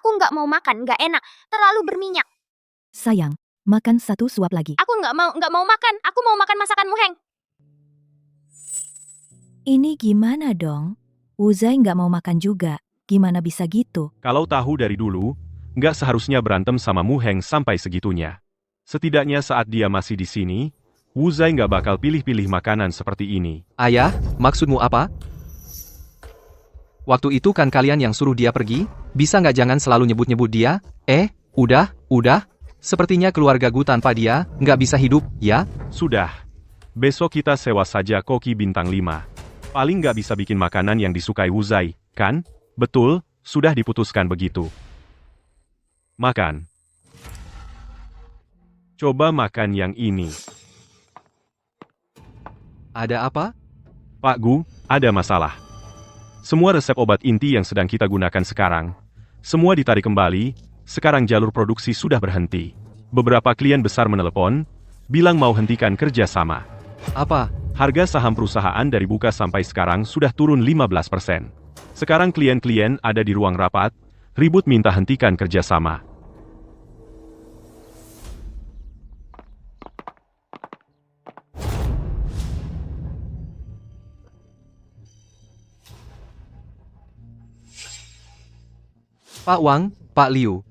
Aku nggak mau makan, nggak enak, terlalu berminyak. Sayang, makan satu suap lagi. Aku nggak mau makan. Aku mau makan masakan Mu Heng. Ini gimana dong? Wuzai nggak mau makan juga. Gimana bisa gitu? Kalau tahu dari dulu, nggak seharusnya berantem sama Mu Heng sampai segitunya. Setidaknya saat dia masih di sini, Wu Zai nggak bakal pilih-pilih makanan seperti ini. Ayah, maksudmu apa? Waktu itu kan kalian yang suruh dia pergi, bisa nggak jangan selalu nyebut-nyebut dia? Udah. Sepertinya keluarga gue tanpa dia, nggak bisa hidup, ya? Sudah. Besok kita sewa saja koki bintang 5. Paling nggak bisa bikin makanan yang disukai Wu Zai, kan? Betul, sudah diputuskan begitu. Makan. Coba makan yang ini. Ada apa? Pak Gu, ada masalah. Semua resep obat inti yang sedang kita gunakan sekarang, semua ditarik kembali, sekarang jalur produksi sudah berhenti. Beberapa klien besar menelepon, bilang mau hentikan kerjasama. Apa? Harga saham perusahaan dari buka sampai sekarang sudah turun 15%. Sekarang klien-klien ada di ruang rapat, ribut minta hentikan kerjasama. Pak Wang, Pak Liu.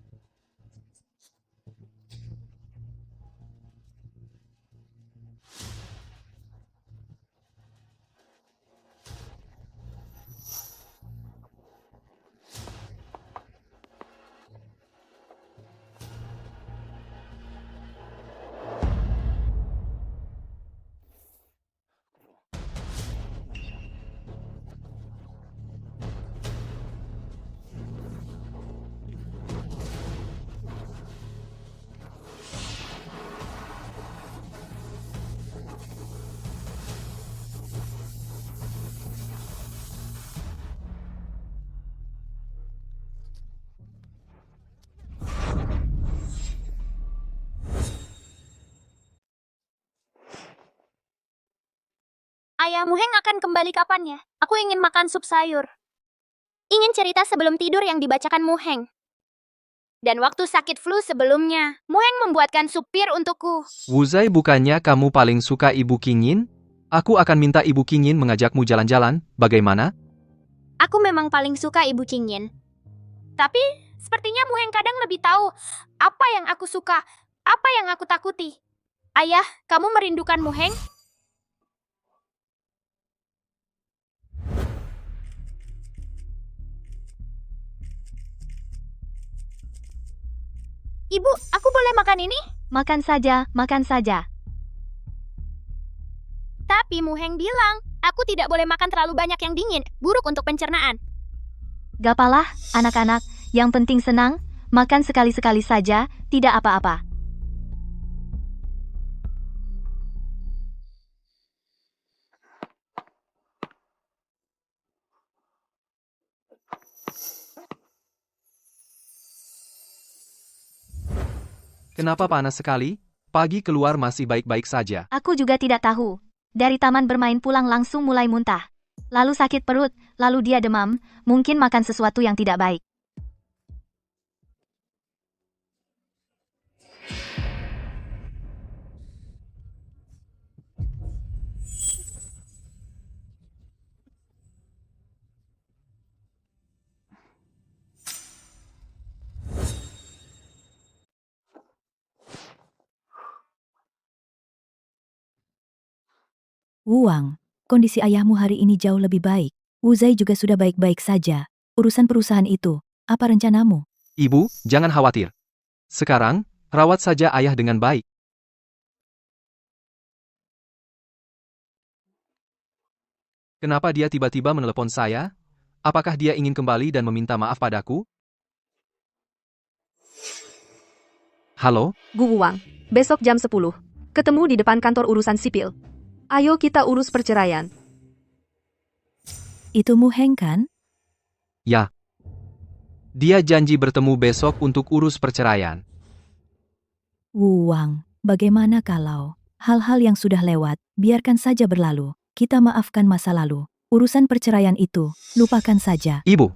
Ayah Mu Heng akan kembali kapan ya? Aku ingin makan sup sayur. Ingin cerita sebelum tidur yang dibacakan Mu Heng. Dan waktu sakit flu sebelumnya, Muheng membuatkan supir untukku. Wuzai, bukannya kamu paling suka Ibu Qingyin? Aku akan minta Ibu Qingyin mengajakmu jalan-jalan, bagaimana? Aku memang paling suka Ibu Qingyin. Tapi, sepertinya Muheng kadang lebih tahu apa yang aku suka, apa yang aku takuti. Ayah, kamu merindukan Muheng? Ibu, aku boleh makan ini? Makan saja, makan saja. Tapi Muheng bilang, aku tidak boleh makan terlalu banyak yang dingin, buruk untuk pencernaan. Gapalah, anak-anak, yang penting senang, makan sekali-sekali saja, tidak apa-apa. Kenapa panas sekali? Pagi keluar masih baik-baik saja. Aku juga tidak tahu. Dari taman bermain pulang langsung mulai muntah. Lalu sakit perut, lalu dia demam, mungkin makan sesuatu yang tidak baik. Wuang, kondisi ayahmu hari ini jauh lebih baik. Wuzai juga sudah baik-baik saja. Urusan perusahaan itu, apa rencanamu? Ibu, jangan khawatir. Sekarang, rawat saja ayah dengan baik. Kenapa dia tiba-tiba menelepon saya? Apakah dia ingin kembali dan meminta maaf padaku? Halo? Gu Wuang, besok jam 10. Ketemu di depan kantor urusan sipil. Ayo kita urus perceraian. Itu Muheng kan? Ya. Dia janji bertemu besok untuk urus perceraian. Wuang, bagaimana kalau hal-hal yang sudah lewat, biarkan saja berlalu. Kita maafkan masa lalu. Urusan perceraian itu, lupakan saja. Ibu,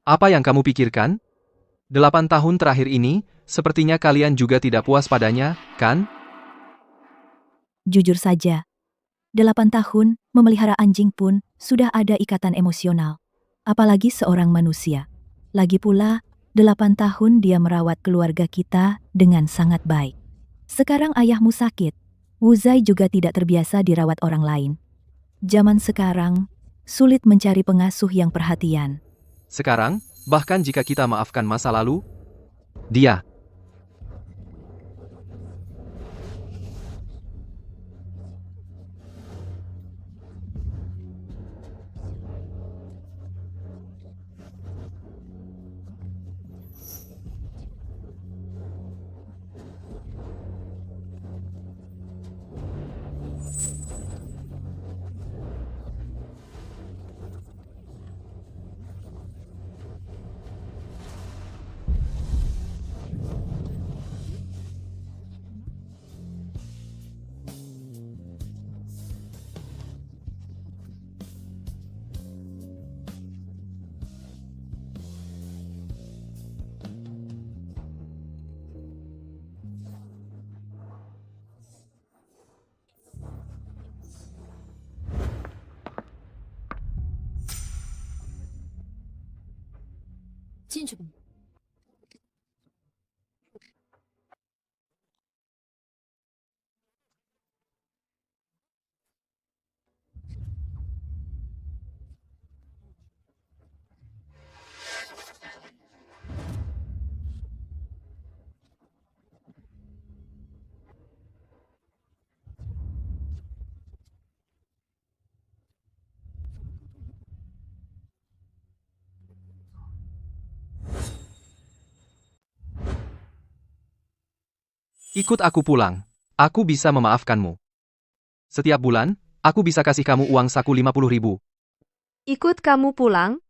apa yang kamu pikirkan? 8 tahun terakhir ini, sepertinya kalian juga tidak puas padanya, kan? Jujur saja, 8 tahun, memelihara anjing pun, sudah ada ikatan emosional. Apalagi seorang manusia. Lagi pula, 8 tahun dia merawat keluarga kita dengan sangat baik. Sekarang ayahmu sakit. Wuzai juga tidak terbiasa dirawat orang lain. Zaman sekarang, sulit mencari pengasuh yang perhatian. Sekarang, bahkan jika kita maafkan masa lalu, dia ikut aku pulang. Aku bisa memaafkanmu. Setiap bulan, aku bisa kasih kamu uang saku 50.000. Ikut kamu pulang?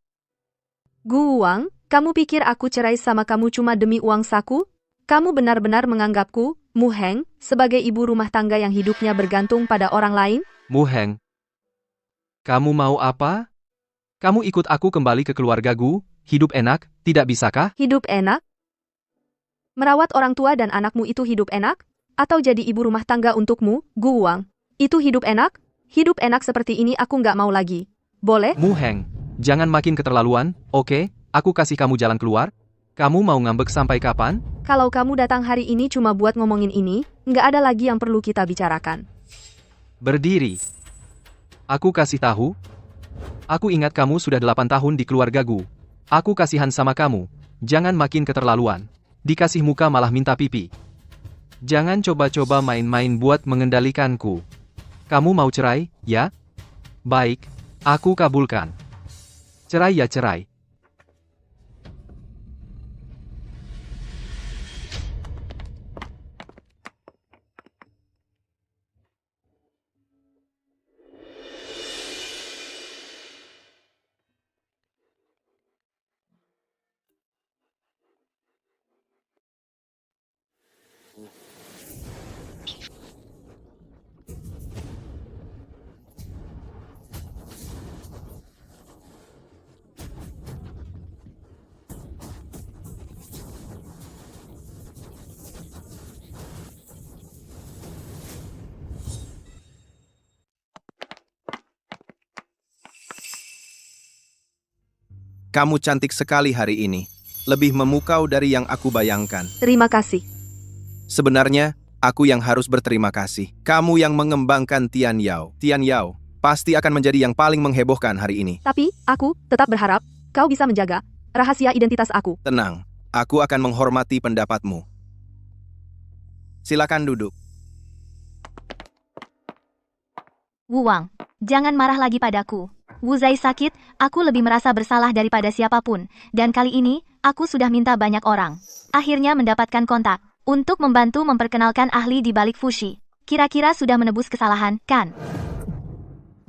Gu Wuang, kamu pikir aku cerai sama kamu cuma demi uang saku? Kamu benar-benar menganggapku, Muheng, sebagai ibu rumah tangga yang hidupnya bergantung pada orang lain? Muheng, kamu mau apa? Kamu ikut aku kembali ke keluarga Gu, hidup enak, tidak bisakah? Hidup enak? Merawat orang tua dan anakmu itu hidup enak? Atau jadi ibu rumah tangga untukmu, Gu Wang? Itu hidup enak? Hidup enak seperti ini aku nggak mau lagi. Boleh? Mu Heng, jangan makin keterlaluan, oke? Aku kasih kamu jalan keluar. Kamu mau ngambek sampai kapan? Kalau kamu datang hari ini cuma buat ngomongin ini, nggak ada lagi yang perlu kita bicarakan. Berdiri. Aku kasih tahu. Aku ingat kamu sudah 8 tahun di keluarga Gu. Aku kasihan sama kamu. Jangan makin keterlaluan. Dikasih muka malah minta pipi. Jangan coba-coba main-main buat mengendalikanku. Kamu mau cerai, ya? Baik, aku kabulkan. Cerai ya cerai. Kamu cantik sekali hari ini. Lebih memukau dari yang aku bayangkan. Terima kasih. Sebenarnya, aku yang harus berterima kasih. Kamu yang mengembangkan Tian Yao. Tian Yao pasti akan menjadi yang paling menghebohkan hari ini. Tapi, aku tetap berharap kau bisa menjaga rahasia identitas aku. Tenang, aku akan menghormati pendapatmu. Silakan duduk. Wu Wang, jangan marah lagi padaku. Wu Zai sakit, aku lebih merasa bersalah daripada siapapun, dan kali ini, aku sudah minta banyak orang. Akhirnya mendapatkan kontak, untuk membantu memperkenalkan ahli di balik Fushi. Kira-kira sudah menebus kesalahan, kan?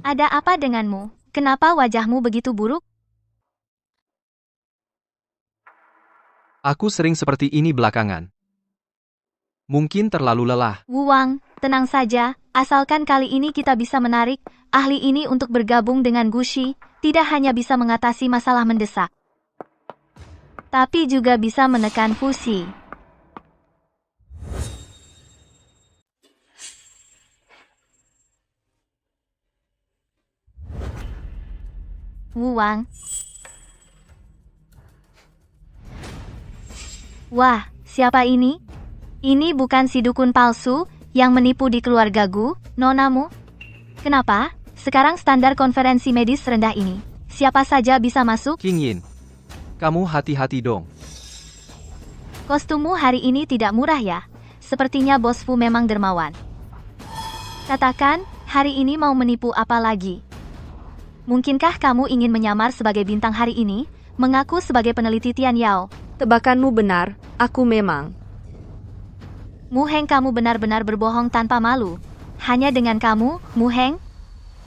Ada apa denganmu? Kenapa wajahmu begitu buruk? Aku sering seperti ini belakangan. Mungkin terlalu lelah. Wu Wang, tenang saja, asalkan kali ini kita bisa menarik ahli ini untuk bergabung dengan Gushi, tidak hanya bisa mengatasi masalah mendesak, tapi juga bisa menekan Fushi. Wu Wang. Wah, siapa ini? Ini bukan si dukun palsu yang menipu di keluarga Gu, nonamu? Kenapa? Sekarang standar konferensi medis rendah ini. Siapa saja bisa masuk? King Yin, kamu hati-hati dong. Kostummu hari ini tidak murah ya? Sepertinya bos Fu memang dermawan. Katakan, hari ini mau menipu apa lagi? Mungkinkah kamu ingin menyamar sebagai bintang hari ini, mengaku sebagai peneliti Tian Yao? Tebakanmu benar, aku memang. Mu Heng, kamu benar-benar berbohong tanpa malu. Hanya dengan kamu, Mu Heng?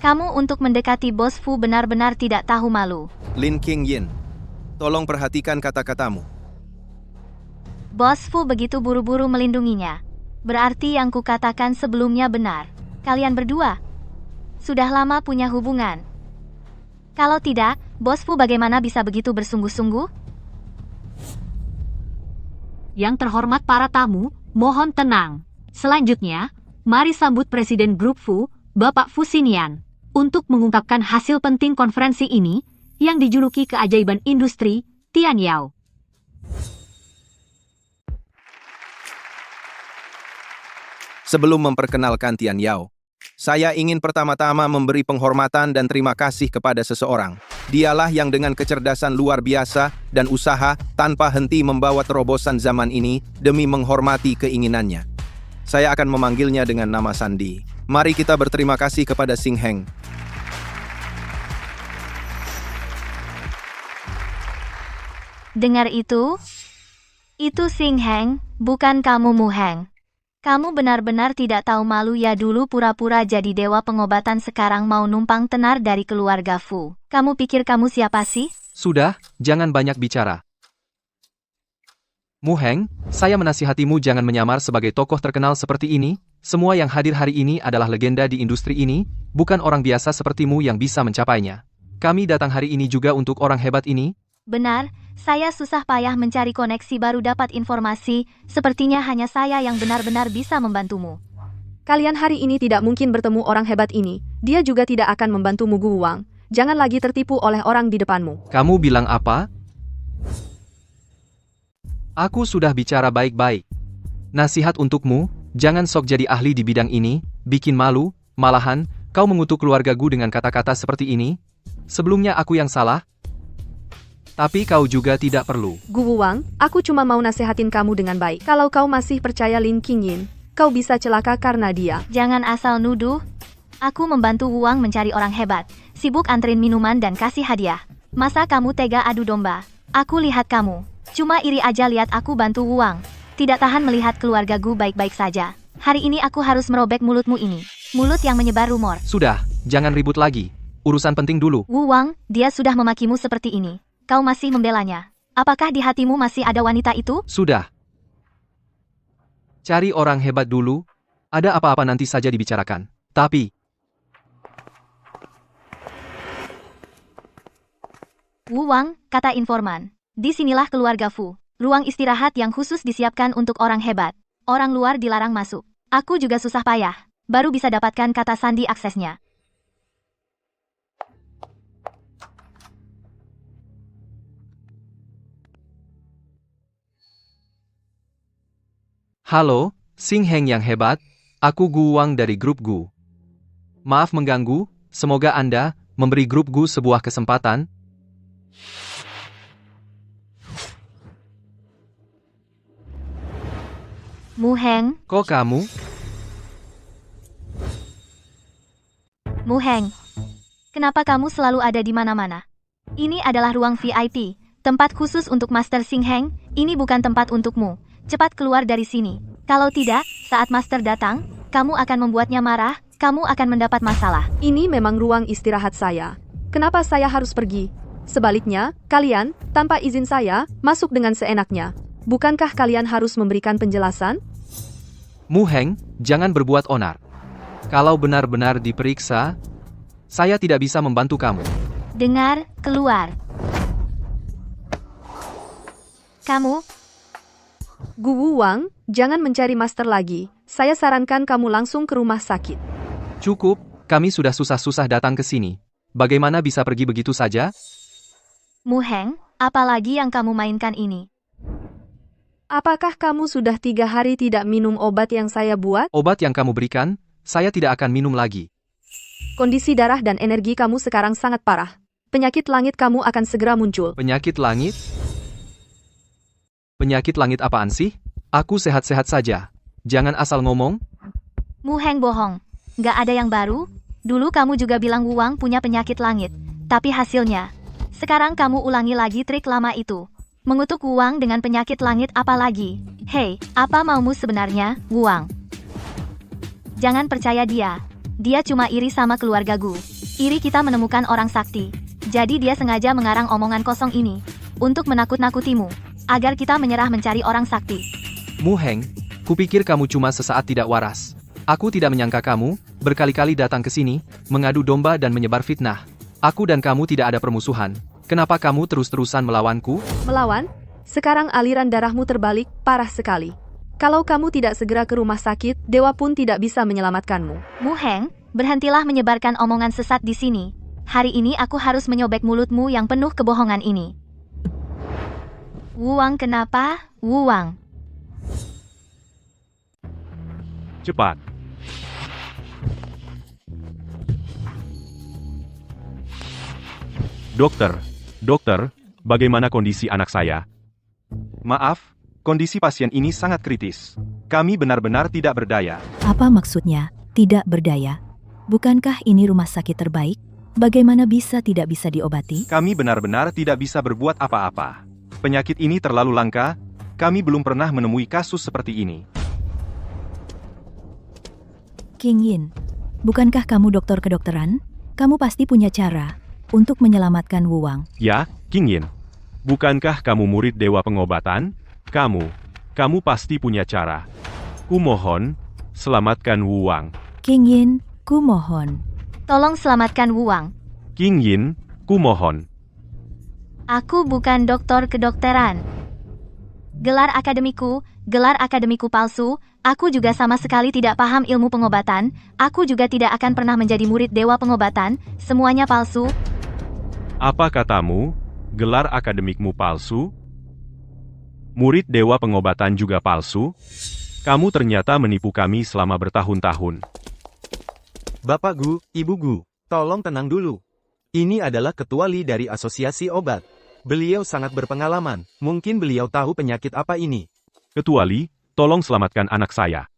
Kamu untuk mendekati bos Fu benar-benar tidak tahu malu. Lin King Yin, tolong perhatikan kata-katamu. Bos Fu begitu buru-buru melindunginya. Berarti yang kukatakan sebelumnya benar. Kalian berdua sudah lama punya hubungan. Kalau tidak, bos Fu bagaimana bisa begitu bersungguh-sungguh? Yang terhormat para tamu, mohon tenang. Selanjutnya, mari sambut Presiden Grup Fu, Bapak Fu Xinian, untuk mengungkapkan hasil penting konferensi ini, yang dijuluki keajaiban industri, Tian Yao. Sebelum memperkenalkan Tian Yao, saya ingin pertama-tama memberi penghormatan dan terima kasih kepada seseorang. Dialah yang dengan kecerdasan luar biasa dan usaha tanpa henti membawa terobosan zaman ini demi menghormati keinginannya. Saya akan memanggilnya dengan nama Sandi. Mari kita berterima kasih kepada Xing Heng. Dengar itu? Itu Xing Heng, bukan kamu Mu Heng. Kamu benar-benar tidak tahu malu ya, dulu pura-pura jadi dewa pengobatan, sekarang mau numpang tenar dari keluarga Fu. Kamu pikir kamu siapa sih? Sudah, jangan banyak bicara. Mu Heng, saya menasihatimu jangan menyamar sebagai tokoh terkenal seperti ini. Semua yang hadir hari ini adalah legenda di industri ini, bukan orang biasa sepertimu yang bisa mencapainya. Kami datang hari ini juga untuk orang hebat ini, Benar, saya susah payah mencari koneksi baru dapat informasi, sepertinya hanya saya yang benar-benar bisa membantumu. Kalian hari ini tidak mungkin bertemu orang hebat ini. Dia juga tidak akan membantumu Gu Wang. Jangan lagi tertipu oleh orang di depanmu. Kamu bilang apa? Aku sudah bicara baik-baik. Nasihat untukmu, jangan sok jadi ahli di bidang ini, bikin malu, malahan, kau mengutuk keluarga Gu dengan kata-kata seperti ini. Sebelumnya aku yang salah, tapi kau juga tidak perlu. Gu Wang, aku cuma mau nasihatin kamu dengan baik. Kalau kau masih percaya Lin Qingyin, kau bisa celaka karena dia. Jangan asal nuduh. Aku membantu Wang mencari orang hebat, sibuk anterin minuman dan kasih hadiah. Masa kamu tega adu domba? Aku lihat kamu. Cuma iri aja lihat aku bantu Wang. Tidak tahan melihat keluarga Gu baik-baik saja. Hari ini aku harus merobek mulutmu ini. Mulut yang menyebar rumor. Sudah, jangan ribut lagi. Urusan penting dulu. Wu Wang, dia sudah memakimu seperti ini. Kau masih membelanya. Apakah di hatimu masih ada wanita itu? Sudah. Cari orang hebat dulu. Ada apa-apa nanti saja dibicarakan. Tapi, Wu Wang, kata informan. Disinilah keluarga Fu. Ruang istirahat yang khusus disiapkan untuk orang hebat. Orang luar dilarang masuk. Aku juga susah payah. Baru bisa dapatkan kata sandi aksesnya. halo, Xing Heng yang hebat, aku Gu Wang dari grup Gu. Maaf mengganggu, semoga Anda memberi grup Gu sebuah kesempatan. Mu Heng, Kok kamu? Mu Heng. Kenapa kamu selalu ada di mana-mana? Ini adalah ruang VIP, tempat khusus untuk Master Xing Heng. Ini bukan tempat untukmu. Cepat keluar dari sini. Kalau tidak, saat Master datang, kamu akan membuatnya marah, kamu akan mendapat masalah. Ini memang ruang istirahat saya. Kenapa saya harus pergi? Sebaliknya, kalian, tanpa izin saya, masuk dengan seenaknya. Bukankah kalian harus memberikan penjelasan? Mu Heng, jangan berbuat onar. Kalau benar-benar diperiksa, saya tidak bisa membantu kamu. Dengar, keluar. Kamu, Gu Wang, jangan mencari master lagi. Saya sarankan kamu langsung ke rumah sakit. Cukup, kami sudah susah-susah datang ke sini. Bagaimana bisa pergi begitu saja? Mu Heng, apalagi yang kamu mainkan ini? Apakah kamu sudah 3 hari tidak minum obat yang saya buat? Obat yang kamu berikan, saya tidak akan minum lagi. Kondisi darah dan energi kamu sekarang sangat parah. Penyakit langit kamu akan segera muncul. Penyakit langit? Penyakit langit apaan sih? Aku sehat-sehat saja. Jangan asal ngomong. Mu Heng bohong. Nggak ada yang baru? Dulu kamu juga bilang Wu Wang punya penyakit langit. Tapi hasilnya. Sekarang kamu ulangi lagi trik lama itu. Mengutuk Wu Wang dengan penyakit langit apa lagi? Hei, apa maumu sebenarnya, Wu Wang? Jangan percaya dia. Dia cuma iri sama keluarga Gu. Iri kita menemukan orang sakti. Jadi dia sengaja mengarang omongan kosong ini. Untuk menakut-nakutimu. Agar kita menyerah mencari orang sakti. Mu Heng, kupikir kamu cuma sesaat tidak waras. Aku tidak menyangka kamu, berkali-kali datang ke sini, mengadu domba dan menyebar fitnah. Aku dan kamu tidak ada permusuhan. Kenapa kamu terus-terusan melawanku? Melawan? Sekarang aliran darahmu terbalik, parah sekali. Kalau kamu tidak segera ke rumah sakit, dewa pun tidak bisa menyelamatkanmu. Mu Heng, berhentilah menyebarkan omongan sesat di sini. Hari ini aku harus menyobek mulutmu yang penuh kebohongan ini. Wu Wang kenapa? Wu Wang. Cepat. Dokter, bagaimana kondisi anak saya? Maaf, kondisi pasien ini sangat kritis. Kami benar-benar tidak berdaya. Apa maksudnya, tidak berdaya? Bukankah ini rumah sakit terbaik? Bagaimana bisa tidak bisa diobati? Kami benar-benar tidak bisa berbuat apa-apa. Penyakit ini terlalu langka, kami belum pernah menemui kasus seperti ini. Qingyin, bukankah kamu dokter kedokteran? Kamu pasti punya cara untuk menyelamatkan Wu Wang. Ya, Qingyin. Bukankah kamu murid dewa pengobatan? Kamu pasti punya cara. Kumohon, selamatkan Wu Wang. Qingyin, kumohon. Tolong selamatkan Wu Wang. Qingyin, kumohon. Aku bukan doktor kedokteran. Gelar akademiku palsu, aku juga sama sekali tidak paham ilmu pengobatan, aku juga tidak akan pernah menjadi murid dewa pengobatan, semuanya palsu. Apa katamu? Gelar akademikmu palsu? Murid dewa pengobatan juga palsu? Kamu ternyata menipu kami selama bertahun-tahun. Bapak Gu, Ibu Gu, tolong tenang dulu. Ini adalah ketua Li dari asosiasi obat. Beliau sangat berpengalaman, mungkin beliau tahu penyakit apa ini. Ketua Li, tolong selamatkan anak saya.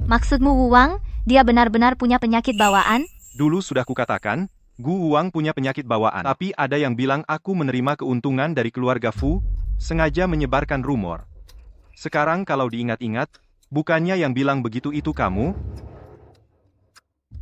Maksudmu Wuwang, dia benar-benar punya penyakit bawaan? Dulu sudah kukatakan, Gu Huang punya penyakit bawaan. Tapi ada yang bilang aku menerima keuntungan dari keluarga Fu, sengaja menyebarkan rumor. Sekarang kalau diingat-ingat, bukannya yang bilang begitu itu kamu?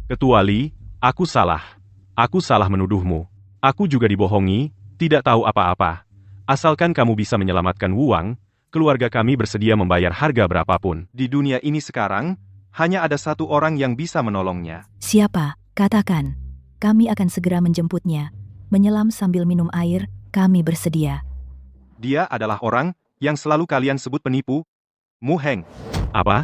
Ketua Li, aku salah. Aku salah menuduhmu. Aku juga dibohongi, tidak tahu apa-apa. Asalkan kamu bisa menyelamatkan Wuang, keluarga kami bersedia membayar harga berapapun. Di dunia ini sekarang, hanya ada satu orang yang bisa menolongnya. Siapa? Katakan. Kami akan segera menjemputnya. Menyelam sambil minum air, kami bersedia. Dia adalah orang yang selalu kalian sebut penipu, Mu Heng. Apa?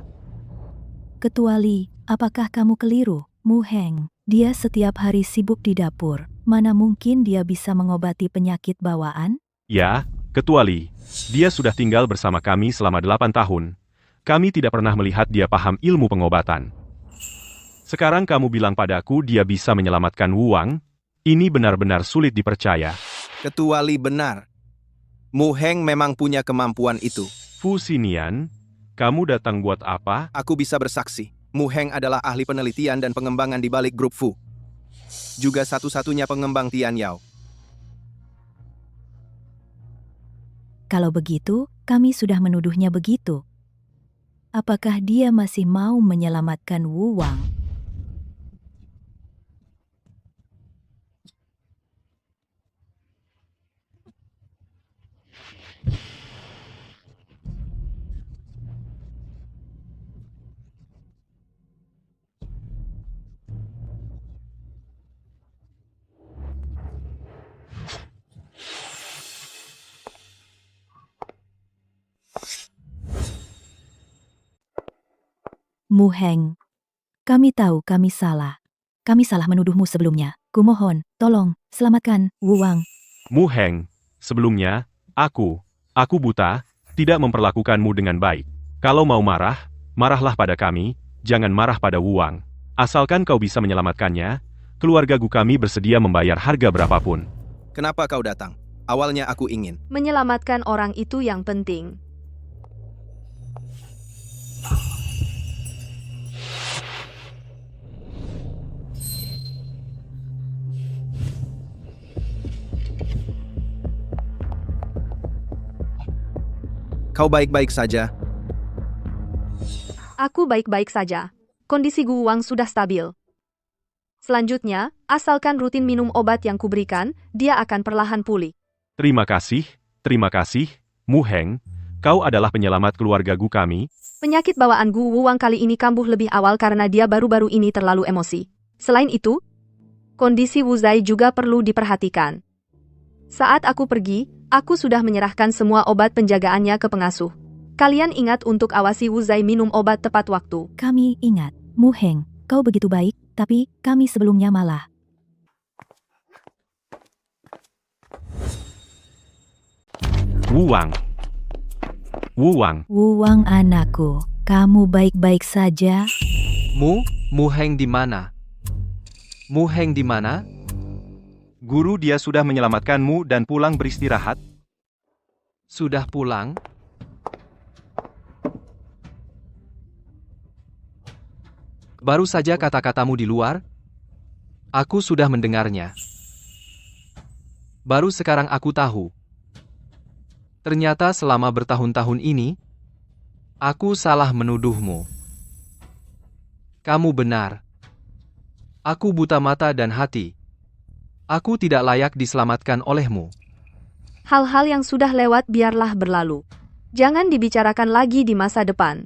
Ketua Li, apakah kamu keliru? Mu Heng, dia setiap hari sibuk di dapur. Mana mungkin dia bisa mengobati penyakit bawaan? Ya, Ketua Li. Dia sudah tinggal bersama kami selama 8 tahun. Kami tidak pernah melihat dia paham ilmu pengobatan. Sekarang kamu bilang padaku dia bisa menyelamatkan Wuang? Ini benar-benar sulit dipercaya. Ketua Li benar. Mu Heng memang punya kemampuan itu. Fu Xinian, kamu datang buat apa? Aku bisa bersaksi. Mu Heng adalah ahli penelitian dan pengembangan di balik grup Fu. Juga satu-satunya pengembang Tian Yao. Kalau begitu, kami sudah menuduhnya begitu. Apakah dia masih mau menyelamatkan Wuwang? Mu Heng, kami tahu kami salah. Kami salah menuduhmu sebelumnya. Kumohon, tolong, selamatkan Wuwang. Mu Heng, sebelumnya, aku buta, tidak memperlakukanmu dengan baik. Kalau mau marah, marahlah pada kami, jangan marah pada Wuwang. Asalkan kau bisa menyelamatkannya, keluarga Gu kami bersedia membayar harga berapapun. Kenapa kau datang? Awalnya aku ingin. Menyelamatkan orang itu yang penting. Kau baik-baik saja. Aku baik-baik saja. Kondisi Gu Wang sudah stabil. Selanjutnya, asalkan rutin minum obat yang kuberikan, dia akan perlahan pulih. Terima kasih, Mu Heng. Kau adalah penyelamat keluarga Gu kami. Penyakit bawaan Gu Wuwang kali ini kambuh lebih awal karena dia baru-baru ini terlalu emosi. Selain itu, kondisi Wu Zai juga perlu diperhatikan. Saat aku pergi, aku sudah menyerahkan semua obat penjagaannya ke pengasuh. Kalian ingat untuk awasi Wu Zai minum obat tepat waktu. Kami ingat, Mu Heng, kau begitu baik, tapi kami sebelumnya malah. Wuwang. Wuwang anakku, kamu baik-baik saja? Mu Heng di mana? Mu Heng di mana? Guru dia sudah menyelamatkanmu dan pulang beristirahat. Sudah pulang? Baru saja kata-katamu di luar, aku sudah mendengarnya. Baru sekarang aku tahu. Ternyata selama bertahun-tahun ini, aku salah menuduhmu. Kamu benar. Aku buta mata dan hati. Aku tidak layak diselamatkan olehmu. Hal-hal yang sudah lewat biarlah berlalu. Jangan dibicarakan lagi di masa depan.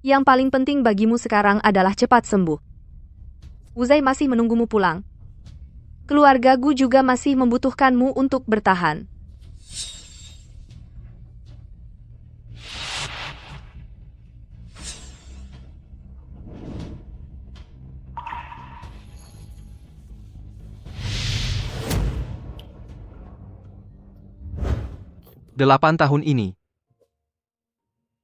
Yang paling penting bagimu sekarang adalah cepat sembuh. Wuzai masih menunggumu pulang. Keluarga Gu juga masih membutuhkanmu untuk bertahan. Delapan tahun ini.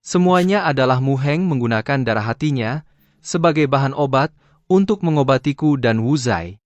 Semuanya adalah Mu Heng menggunakan darah hatinya sebagai bahan obat untuk mengobatiku dan Wuzai.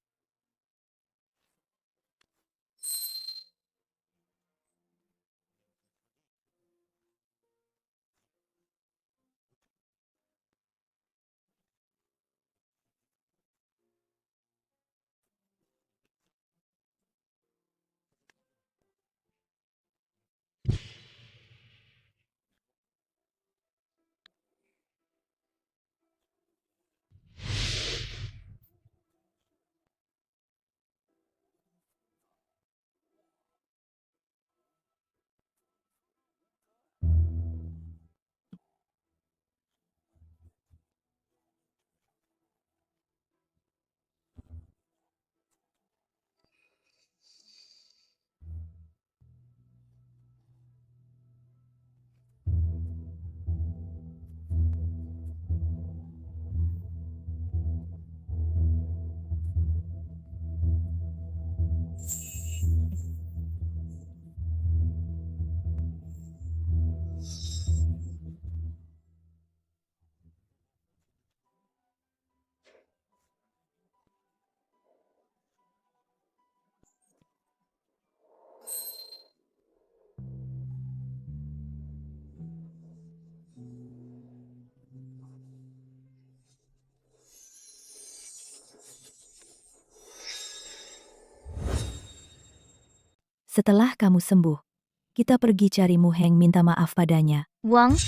Setelah kamu sembuh, kita pergi cari Mu Heng minta maaf padanya. Wang,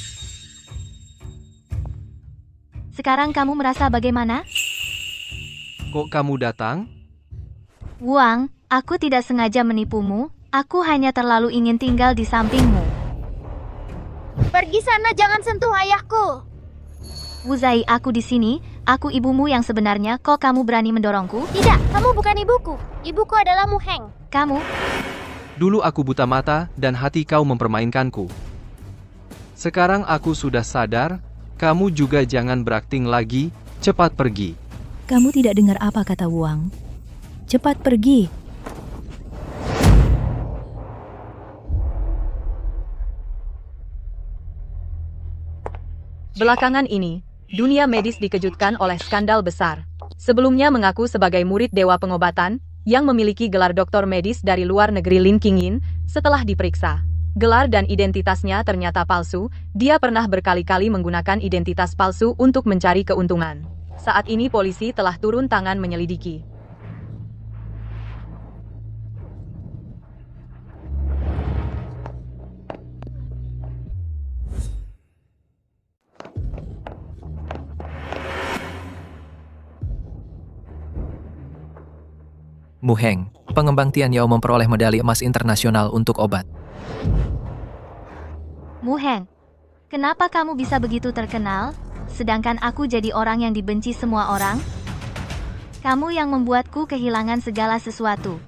sekarang kamu merasa bagaimana? Kok kamu datang? Wang, aku tidak sengaja menipumu, aku hanya terlalu ingin tinggal di sampingmu. Pergi sana, jangan sentuh ayahku. Wuzai, aku di sini, aku ibumu yang sebenarnya, kok kamu berani mendorongku? Tidak, kamu bukan ibuku. Ibuku adalah Mu Heng. Kamu? Dulu aku buta mata dan hati kau mempermainkanku. Sekarang aku sudah sadar, kamu juga jangan berakting lagi, cepat pergi. Kamu tidak dengar apa kata Wang? Cepat pergi. Belakangan ini, dunia medis dikejutkan oleh skandal besar. Sebelumnya mengaku sebagai murid Dewa Pengobatan, yang memiliki gelar doktor medis dari luar negeri Lin Qingyin, setelah diperiksa. Gelar dan identitasnya ternyata palsu, dia pernah berkali-kali menggunakan identitas palsu untuk mencari keuntungan. Saat ini polisi telah turun tangan menyelidiki. Mu Heng, pengembang Tian Yao memperoleh medali emas internasional untuk obat. Mu Heng, kenapa kamu bisa begitu terkenal, sedangkan aku jadi orang yang dibenci semua orang? Kamu yang membuatku kehilangan segala sesuatu.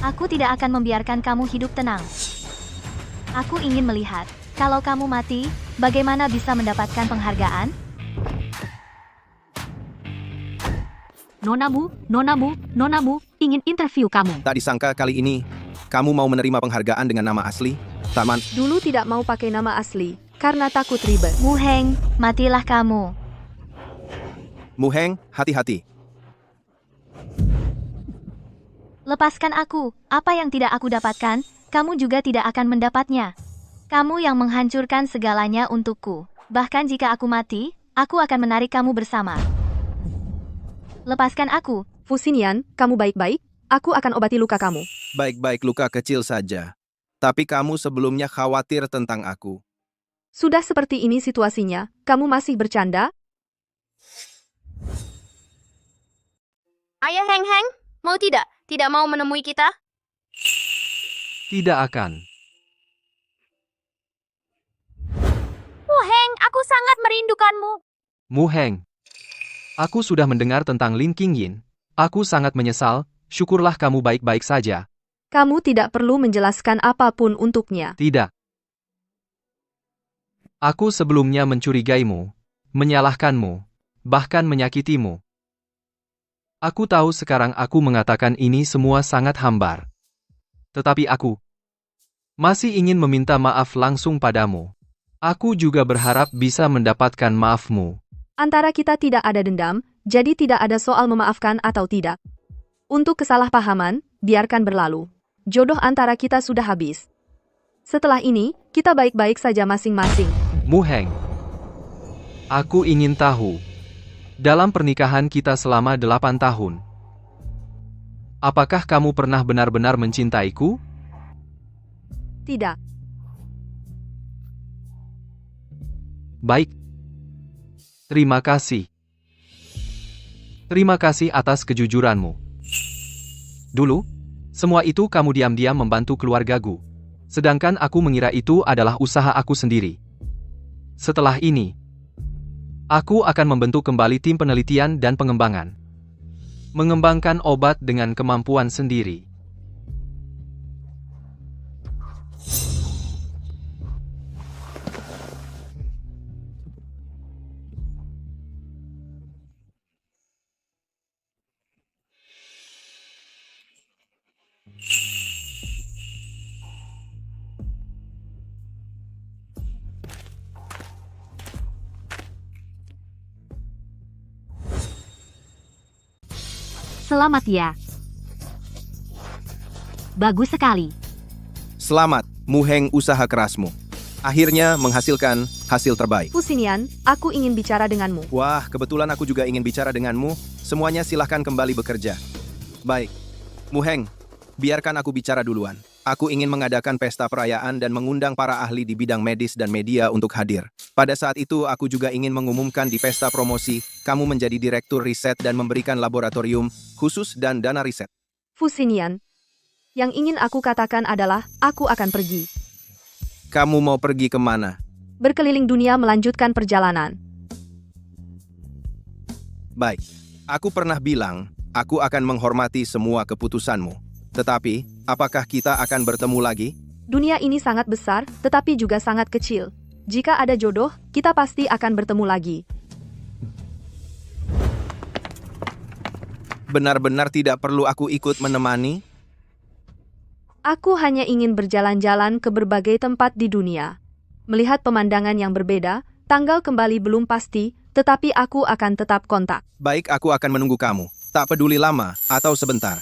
Aku tidak akan membiarkan kamu hidup tenang. Aku ingin melihat, kalau kamu mati, bagaimana bisa mendapatkan penghargaan? Nonamu, ingin interview kamu. Tak disangka kali ini, kamu mau menerima penghargaan dengan nama asli? Taman. Dulu tidak mau pakai nama asli, karena takut ribet. Mu Heng, matilah kamu. Mu Heng, hati-hati. Lepaskan aku, apa yang tidak aku dapatkan, kamu juga tidak akan mendapatnya. Kamu yang menghancurkan segalanya untukku. Bahkan jika aku mati, aku akan menarik kamu bersama. Lepaskan aku. Fusinian, kamu baik-baik? Aku akan obati luka kamu. Baik-baik, luka kecil saja. Tapi kamu sebelumnya khawatir tentang aku. Sudah seperti ini situasinya, kamu masih bercanda? Ayah Heng Heng, mau tidak? tidak mau menemui kita? Tidak akan. Wu Heng, aku sangat merindukanmu. Mu Heng. Aku sudah mendengar tentang Lin Qingyin. Aku sangat menyesal, syukurlah kamu baik-baik saja. Kamu tidak perlu menjelaskan apapun untuknya. Tidak. Aku sebelumnya mencurigaimu, menyalahkanmu, bahkan menyakitimu. Aku tahu sekarang aku mengatakan ini semua sangat hambar. Tetapi aku masih ingin meminta maaf langsung padamu. Aku juga berharap bisa mendapatkan maafmu. Antara kita tidak ada dendam, jadi tidak ada soal memaafkan atau tidak. Untuk kesalahpahaman, biarkan berlalu. Jodoh antara kita sudah habis. Setelah ini, kita baik-baik saja masing-masing. Mu Heng. Aku ingin tahu. Dalam pernikahan kita selama 8 tahun. Apakah kamu pernah benar-benar mencintaiku? Tidak. Baik. Terima kasih. Terima kasih atas kejujuranmu. Dulu, semua itu kamu diam-diam membantu keluargaku. Sedangkan aku mengira itu adalah usaha aku sendiri. Setelah ini, aku akan membentuk kembali tim penelitian dan pengembangan. Mengembangkan obat dengan kemampuan sendiri. Selamat ya. Bagus sekali. Selamat, Mu Heng, usaha kerasmu. Akhirnya menghasilkan hasil terbaik. Fu Xinyan, aku ingin bicara denganmu. Wah, kebetulan aku juga ingin bicara denganmu. Semuanya silahkan kembali bekerja. Baik. Mu Heng, biarkan aku bicara duluan. Aku ingin mengadakan pesta perayaan dan mengundang para ahli di bidang medis dan media untuk hadir. Pada saat itu, aku juga ingin mengumumkan di pesta promosi, kamu menjadi direktur riset dan memberikan laboratorium khusus dan dana riset. Fu Xinyan, yang ingin aku katakan adalah, aku akan pergi. Kamu mau pergi kemana? Berkeliling dunia melanjutkan perjalanan. Baik, aku pernah bilang, aku akan menghormati semua keputusanmu. Tetapi, apakah kita akan bertemu lagi? Dunia ini sangat besar, tetapi juga sangat kecil. Jika ada jodoh, kita pasti akan bertemu lagi. Benar-benar tidak perlu aku ikut menemani? Aku hanya ingin berjalan-jalan ke berbagai tempat di dunia. Melihat pemandangan yang berbeda, tanggal kembali belum pasti, tetapi aku akan tetap kontak. Baik, aku akan menunggu kamu. Tak peduli lama atau sebentar.